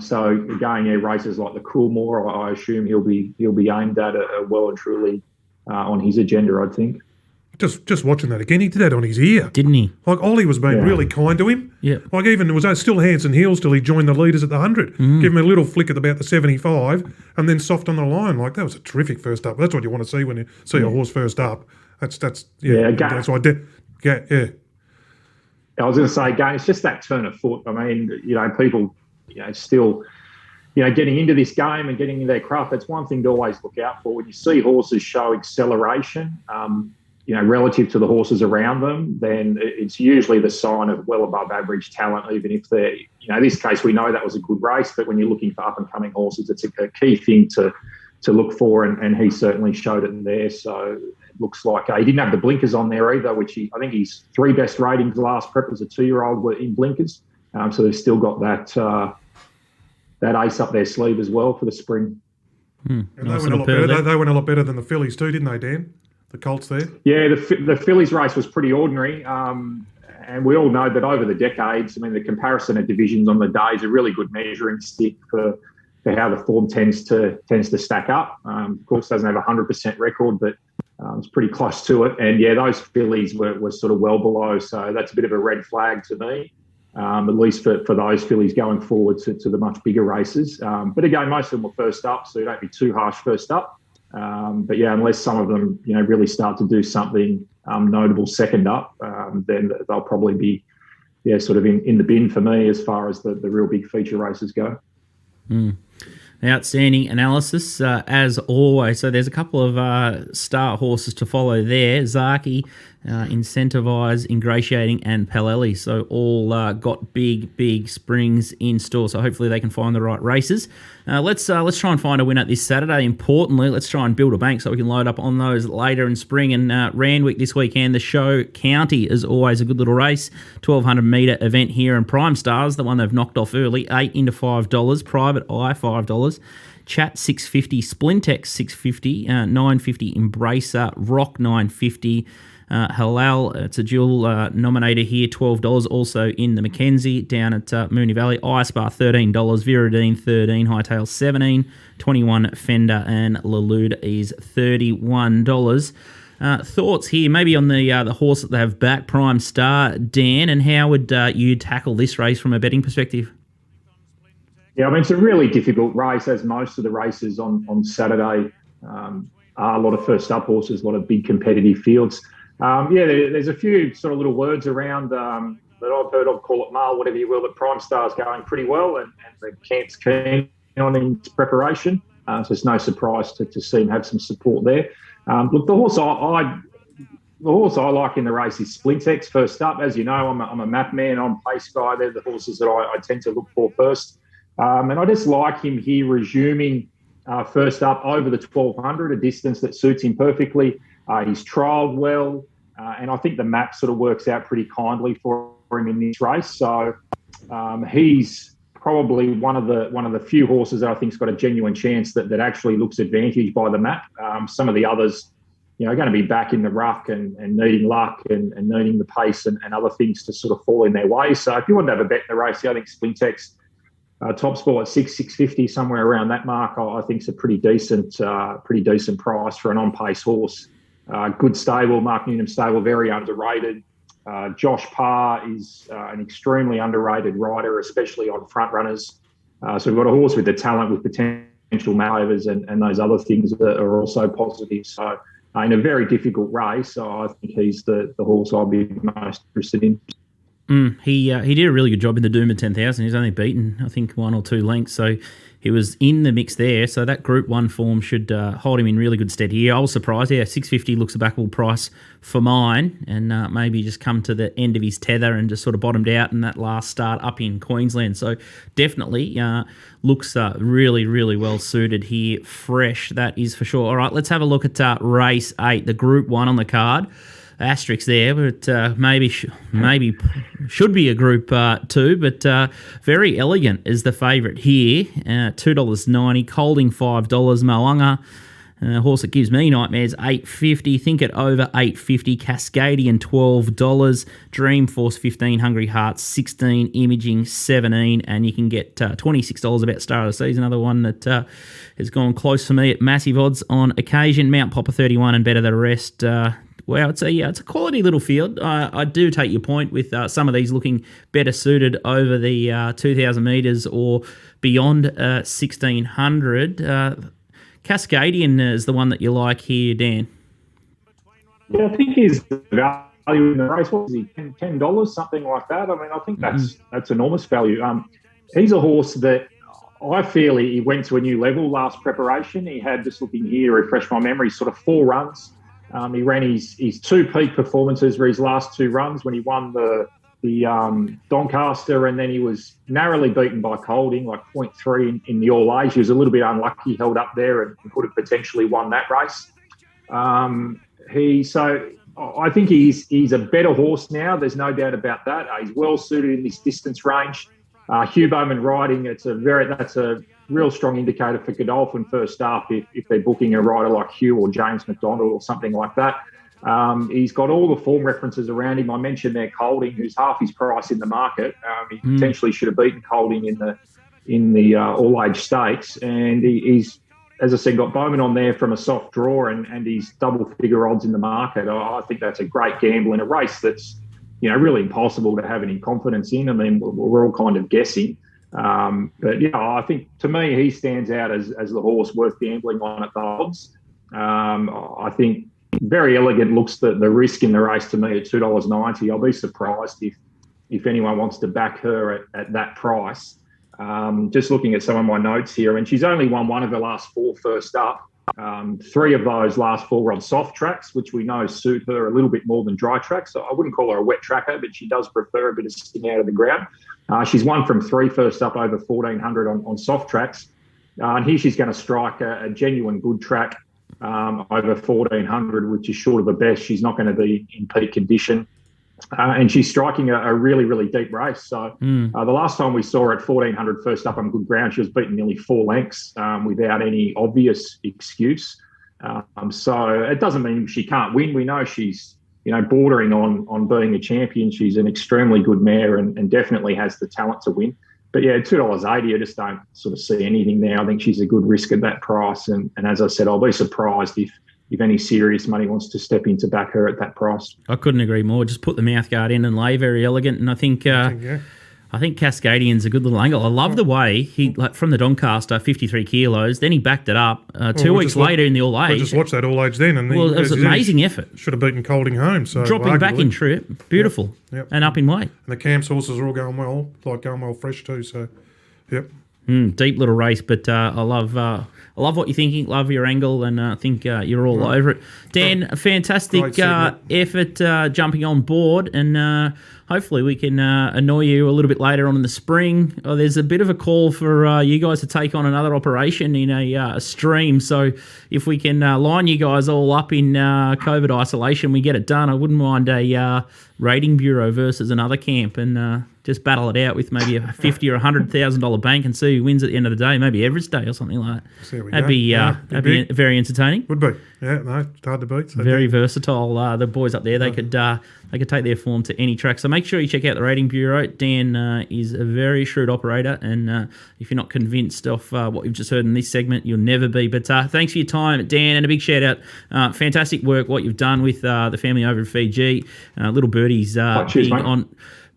So again, races like the Coolmore, I assume he'll be aimed at well and truly on his agenda, I think. Just watching that again, he did that on his ear, didn't he? Like Ollie was being really kind to him. Yeah. Like even it was still hands and heels till he joined the leaders at the 100. Give him a little flick at about the 75, and then soft on the line. Like that was a terrific first up. That's what you want to see when you see a horse first up. That's what I did. Yeah. I was going to say, again, it's just that turn of foot. I mean, people. Still, getting into this game and getting into their craft, that's one thing to always look out for. When you see horses show acceleration, relative to the horses around them, then it's usually the sign of well above average talent, even if they're, in this case, we know that was a good race, but when you're looking for up-and-coming horses, it's a key thing to look for, and he certainly showed it there. So it looks like he didn't have the blinkers on there either, which I think his 3 best ratings last prep as a 2-year-old were in blinkers. So they've still got that ace up their sleeve as well for the spring. And they went a lot better than the fillies too, didn't they, Dan? the colts there? Yeah, the fillies race was pretty ordinary. And we all know that over the decades, I mean, the comparison of divisions on the day is a really good measuring stick for how the form tends to stack up. Of course, doesn't have a 100% record, but it's pretty close to it. And yeah, those fillies were sort of well below. So that's a bit of a red flag to me, at least for those fillies going forward to the much bigger races. But again, most of them were first up, so you don't be too harsh first up. But yeah, unless some of them, really start to do something notable second up, then they'll probably be, sort of in the bin for me as far as the real big feature races go. Outstanding analysis, as always. So there's a couple of star horses to follow there. Zaki, Incentivise, Ingratiating, and Palelli. So all got big springs in store. So hopefully they can find the right races. Let's try and find a winner this Saturday. Importantly, let's try and build a bank so we can load up on those later in spring. And Randwick this weekend, the Show County is always a good little race. 1,200 metre event here. And Prime Stars, the one they've knocked off early, 8 into $5. Private Eye, $5. Chat $6.50, Splintex $6.50, $9.50 Embracer, Rock $9.50, Halal, it's a dual nominator here, $12. Also in the McKenzie down at Moonee Valley, Icepar $13, Viridine $13, Hightail $17, 21 Fender, and Lalude is $31. Thoughts here, maybe on the horse that they have back, Prime Star, Dan, and how would you tackle this race from a betting perspective? Yeah, I mean, it's a really difficult race, as most of the races on Saturday are a lot of first-up horses, a lot of big competitive fields. There's a few sort of little words around that I've heard of, call it mail, whatever you will, but Prime Star's going pretty well and the camp's keen on its preparation. So it's no surprise to see him have some support there. Look, the horse I like in the race is Splintex first up. As you know, I'm a map man, I'm pace guy. They're the horses that I tend to look for first. And I just like him here resuming first up over the 1,200, a distance that suits him perfectly. He's trialled well, and I think the map sort of works out pretty kindly for him in this race. So he's probably one of the few horses that I think's got a genuine chance that actually looks advantaged by the map. Some of the others, are going to be back in the ruck and needing luck and needing the pace and other things to sort of fall in their way. So if you want to have a bet in the race, I think Splintex, TopSport at $650, somewhere around that mark, I think is a pretty decent price for an on-pace horse. Good stable, Mark Newnham stable, very underrated. Josh Parr is an extremely underrated rider, especially on front runners. So we've got a horse with the talent, with potential malovers and those other things that are also positive. So in a very difficult race, I think he's the horse I'll be most interested in. He did a really good job in the Doom at 10,000. He's only beaten, I think, 1 or 2 lengths. So he was in the mix there. So that Group 1 form should hold him in really good stead here. I was surprised. Yeah, $650 looks a backable price for mine. And maybe just come to the end of his tether and just sort of bottomed out in that last start up in Queensland. So definitely looks really, really well suited here. Fresh, that is for sure. All right, let's have a look at race 8, the Group 1 on the card. Asterisk there, but maybe should be a Group 2, but Very Elegant is the favourite here, $2.90, Colding $5, Moanga, horse that gives me nightmares, $8.50, Think It Over $8.50, Cascadian $12, Dreamforce $15, Hungry Hearts $16, Imaging $17, and you can get $26 about Star of the Season, another one that has gone close for me at massive odds on occasion. Mount Popper $31 and Better Than the Rest. Wow, it's a quality little field. I do take your point with some of these looking better suited over the 2,000 metres or beyond 1,600. Cascadian is the one that you like here, Dan. Yeah, I think he's value in the race. What was he, $10, something like that? I mean, I think that's enormous value. He's a horse that I feel he went to a new level last preparation. He had, just looking here, refresh my memory, sort of 4 runs. He ran his 2 peak performances for his last 2 runs when he won the Doncaster, and then he was narrowly beaten by Colding, like 0.3 in the All Age. He was a little bit unlucky, held up there, and could have potentially won that race. So I think he's a better horse now. There's no doubt about that. He's well suited in this distance range. Hugh Bowman riding, that's a real strong indicator for Godolphin first up if they're booking a rider like Hugh or James McDonald or something like that. He's got all the form references around him. I mentioned there Colding, who's half his price in the market. He potentially should have beaten Colding in the all-age stakes, and he's, as I said, got Bowman on there from a soft draw, and he's double-figure odds in the market. I think that's a great gamble in a race that's really impossible to have any confidence in. I mean, we're all kind of guessing. But I think to me he stands out as the horse worth gambling on at the odds. I think Very Elegant looks the risk in the race to me at $2.90. I'll be surprised if anyone wants to back her at that price. Just looking at some of my notes here, and she's only won one of her last four first up. 3 of those last 4 were on soft tracks, which we know suit her a little bit more than dry tracks. So I wouldn't call her a wet tracker, but she does prefer a bit of sting out of the ground. She's won from 3 first up over 1,400 on soft tracks. And here she's going to strike a genuine good track over 1,400, which is short of the best. She's not going to be in peak condition. And she's striking a really, really deep race. So the last time we saw her at 1,400 first up on good ground, she was beaten nearly 4 lengths without any obvious excuse. So it doesn't mean she can't win. We know she's bordering on being a champion. She's an extremely good mare and definitely has the talent to win. But yeah, $2.80, I just don't sort of see anything there. I think she's a good risk at that price. And as I said, I'll be surprised if any serious money wants to step in to back her at that price. I couldn't agree more. Just put the mouthguard in and lay Very Elegant. And I think Cascadian's a good little angle. I love the way he, from the Doncaster, 53 kilos, then he backed it up 2 weeks later in the All Age. I just watched that All Age then. And it was an amazing effort. Should have beaten Colding home. So dropping back in trip. Beautiful. Yep. And up in weight. And the Camps horses are all going well fresh too. So, yep. Deep little race, but I love what you're thinking. Love your angle, and I think you're all over it. Dan, a fantastic effort jumping on board, and hopefully we can annoy you a little bit later on in the spring. There's a bit of a call for you guys to take on another operation in a stream. So if we can line you guys all up in COVID isolation, we get it done. I wouldn't mind a rating bureau versus another camp, and just battle it out with maybe a $50,000 or $100,000 bank and see who wins at the end of the day. Maybe Everest Day or something like that. That'd be very entertaining. Would be. Yeah, no, it's hard to beat. So very versatile. The boys up there, they could take their form to any track. So make sure you check out the Rating Bureau. Dan is a very shrewd operator, and if you're not convinced of what you've just heard in this segment, you'll never be. But thanks for your time, Dan, and a big shout out. Fantastic work, what you've done with the family over in Fiji. Little Birdie's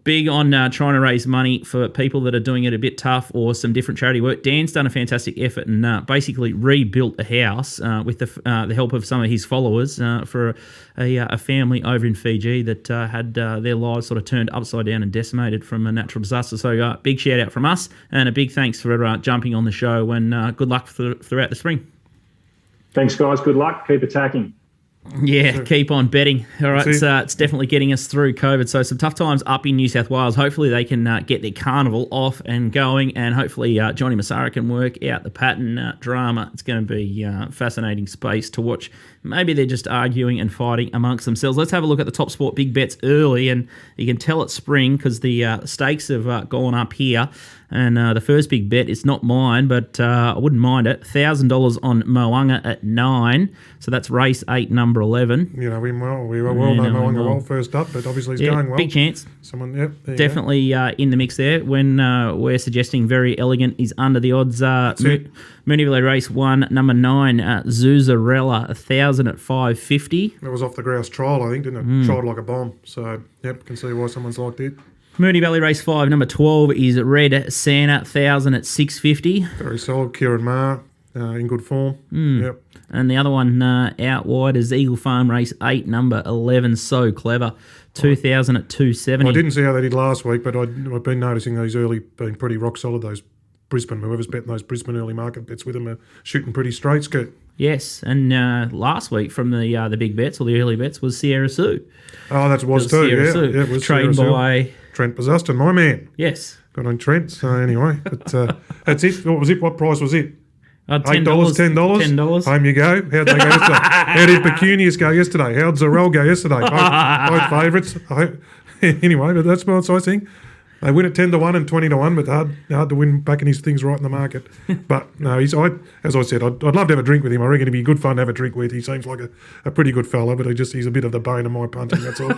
big on trying to raise money for people that are doing it a bit tough or some different charity work. Dan's done a fantastic effort and basically rebuilt a house with the help of some of his followers for a family over in Fiji that had their lives sort of turned upside down and decimated from a natural disaster. So big shout out from us, and a big thanks for jumping on the show, and good luck throughout the spring. Thanks, guys. Good luck. Keep attacking. Yeah, keep on betting. All right, it's definitely getting us through COVID. So some tough times up in New South Wales. Hopefully they can get their carnival off and going, and hopefully Johnny Massara can work out the pattern drama. It's going to be fascinating space to watch. Maybe they're just arguing and fighting amongst themselves. Let's have a look at the TopSport big bets early, and you can tell it's spring because the stakes have gone up here. And the first big bet is not mine, but I wouldn't mind it. $1,000 on Moanga at 9. So that's race 8, number 11. We were well know Moanga well first up, but obviously he's going well. Big chance. Definitely in the mix there. When we're suggesting Very Elegant is under the odds. Moonee race 1, number 9, Zuzarella, 1,000 at 550. It was off the grouse trial, I think, didn't it? Tried like a bomb. So, can see why someone's liked it. Moonee Valley race 5, number 12 is Red Santa, 1,000 at 650. Very solid. Kieran Maher in good form. Yep. And the other one out wide is Eagle Farm race 8, number 11, So Clever, 2,000 at 270. I didn't see how they did last week, but I've been noticing those early being pretty rock solid. Those Brisbane, whoever's betting those Brisbane early market bets with them are shooting pretty straight, Skirt. Yes, and last week from the big bets or the early bets was Sierra Sue. Oh, that was too. Yeah, it was trained by Trent Bazuston, my man. Yes, got on Trent. So anyway, but that's it. What was it? What price was it? $10. $10. Home you go. How'd they go yesterday? How did Pecunious go yesterday? How'd Zarel go yesterday? Both favourites. Anyway, but that's what I think. They win at 10-1 and 20-1, but hard to win backing his things right in the market. But no, as I said, I'd love to have a drink with him. I reckon he'd be good fun to have a drink with. He seems like a pretty good fella, but he's a bit of the bane of my punting, that's all.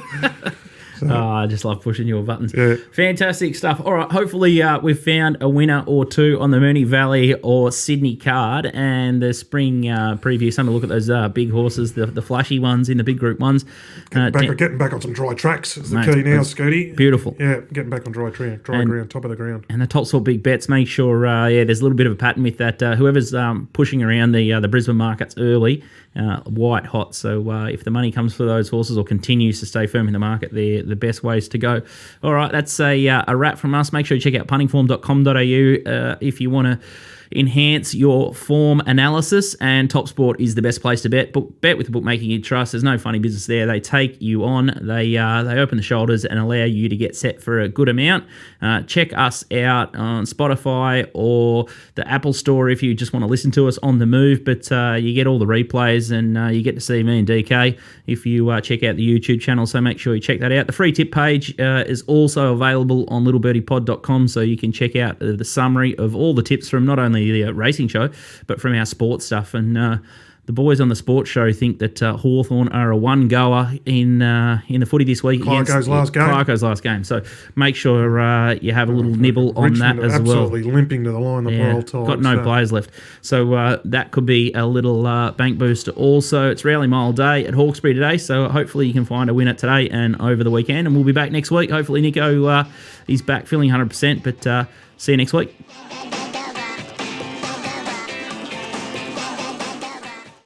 I just love pushing your buttons. Yeah. Fantastic stuff. All right, hopefully we've found a winner or two on the Moonee Valley or Sydney card and the spring preview. Some look at those big horses, the flashy ones in the big group ones. Getting back on some dry tracks is the key now, Scooty. Beautiful. Yeah, getting back on dry ground, top of the ground. And the TopSport big bets, make sure, there's a little bit of a pattern with that. Whoever's pushing around the Brisbane markets early, white hot. So if the money comes for those horses or continues to stay firm in the market, they're the best ways to go. All right, that's a wrap from us. Make sure you check out puntingform.com.au if you want to enhance your form analysis, and TopSport is the best place to bet. Bet with the bookmaking you trust. There's no funny business there. They take you on. They open the shoulders and allow you to get set for a good amount. Check us out on Spotify or the Apple Store if you just want to listen to us on the move, but you get all the replays and you get to see me and DK if you check out the YouTube channel, so make sure you check that out. The free tip page is also available on littlebirdie.pod.com, so you can check out the summary of all the tips from not only the racing show, but from our sports stuff. And the boys on the sports show think that Hawthorn are a one-goer in the footy this week. Clarko's last game. So make sure you have a little nibble on Richmond that as well. Absolutely limping to the line the poor old time. Got no players left. So that could be a little bank booster also. It's Rally Mile Day at Hawkesbury today, so hopefully you can find a winner today and over the weekend. And we'll be back next week. Hopefully Nico, he's back feeling 100%, but see you next week.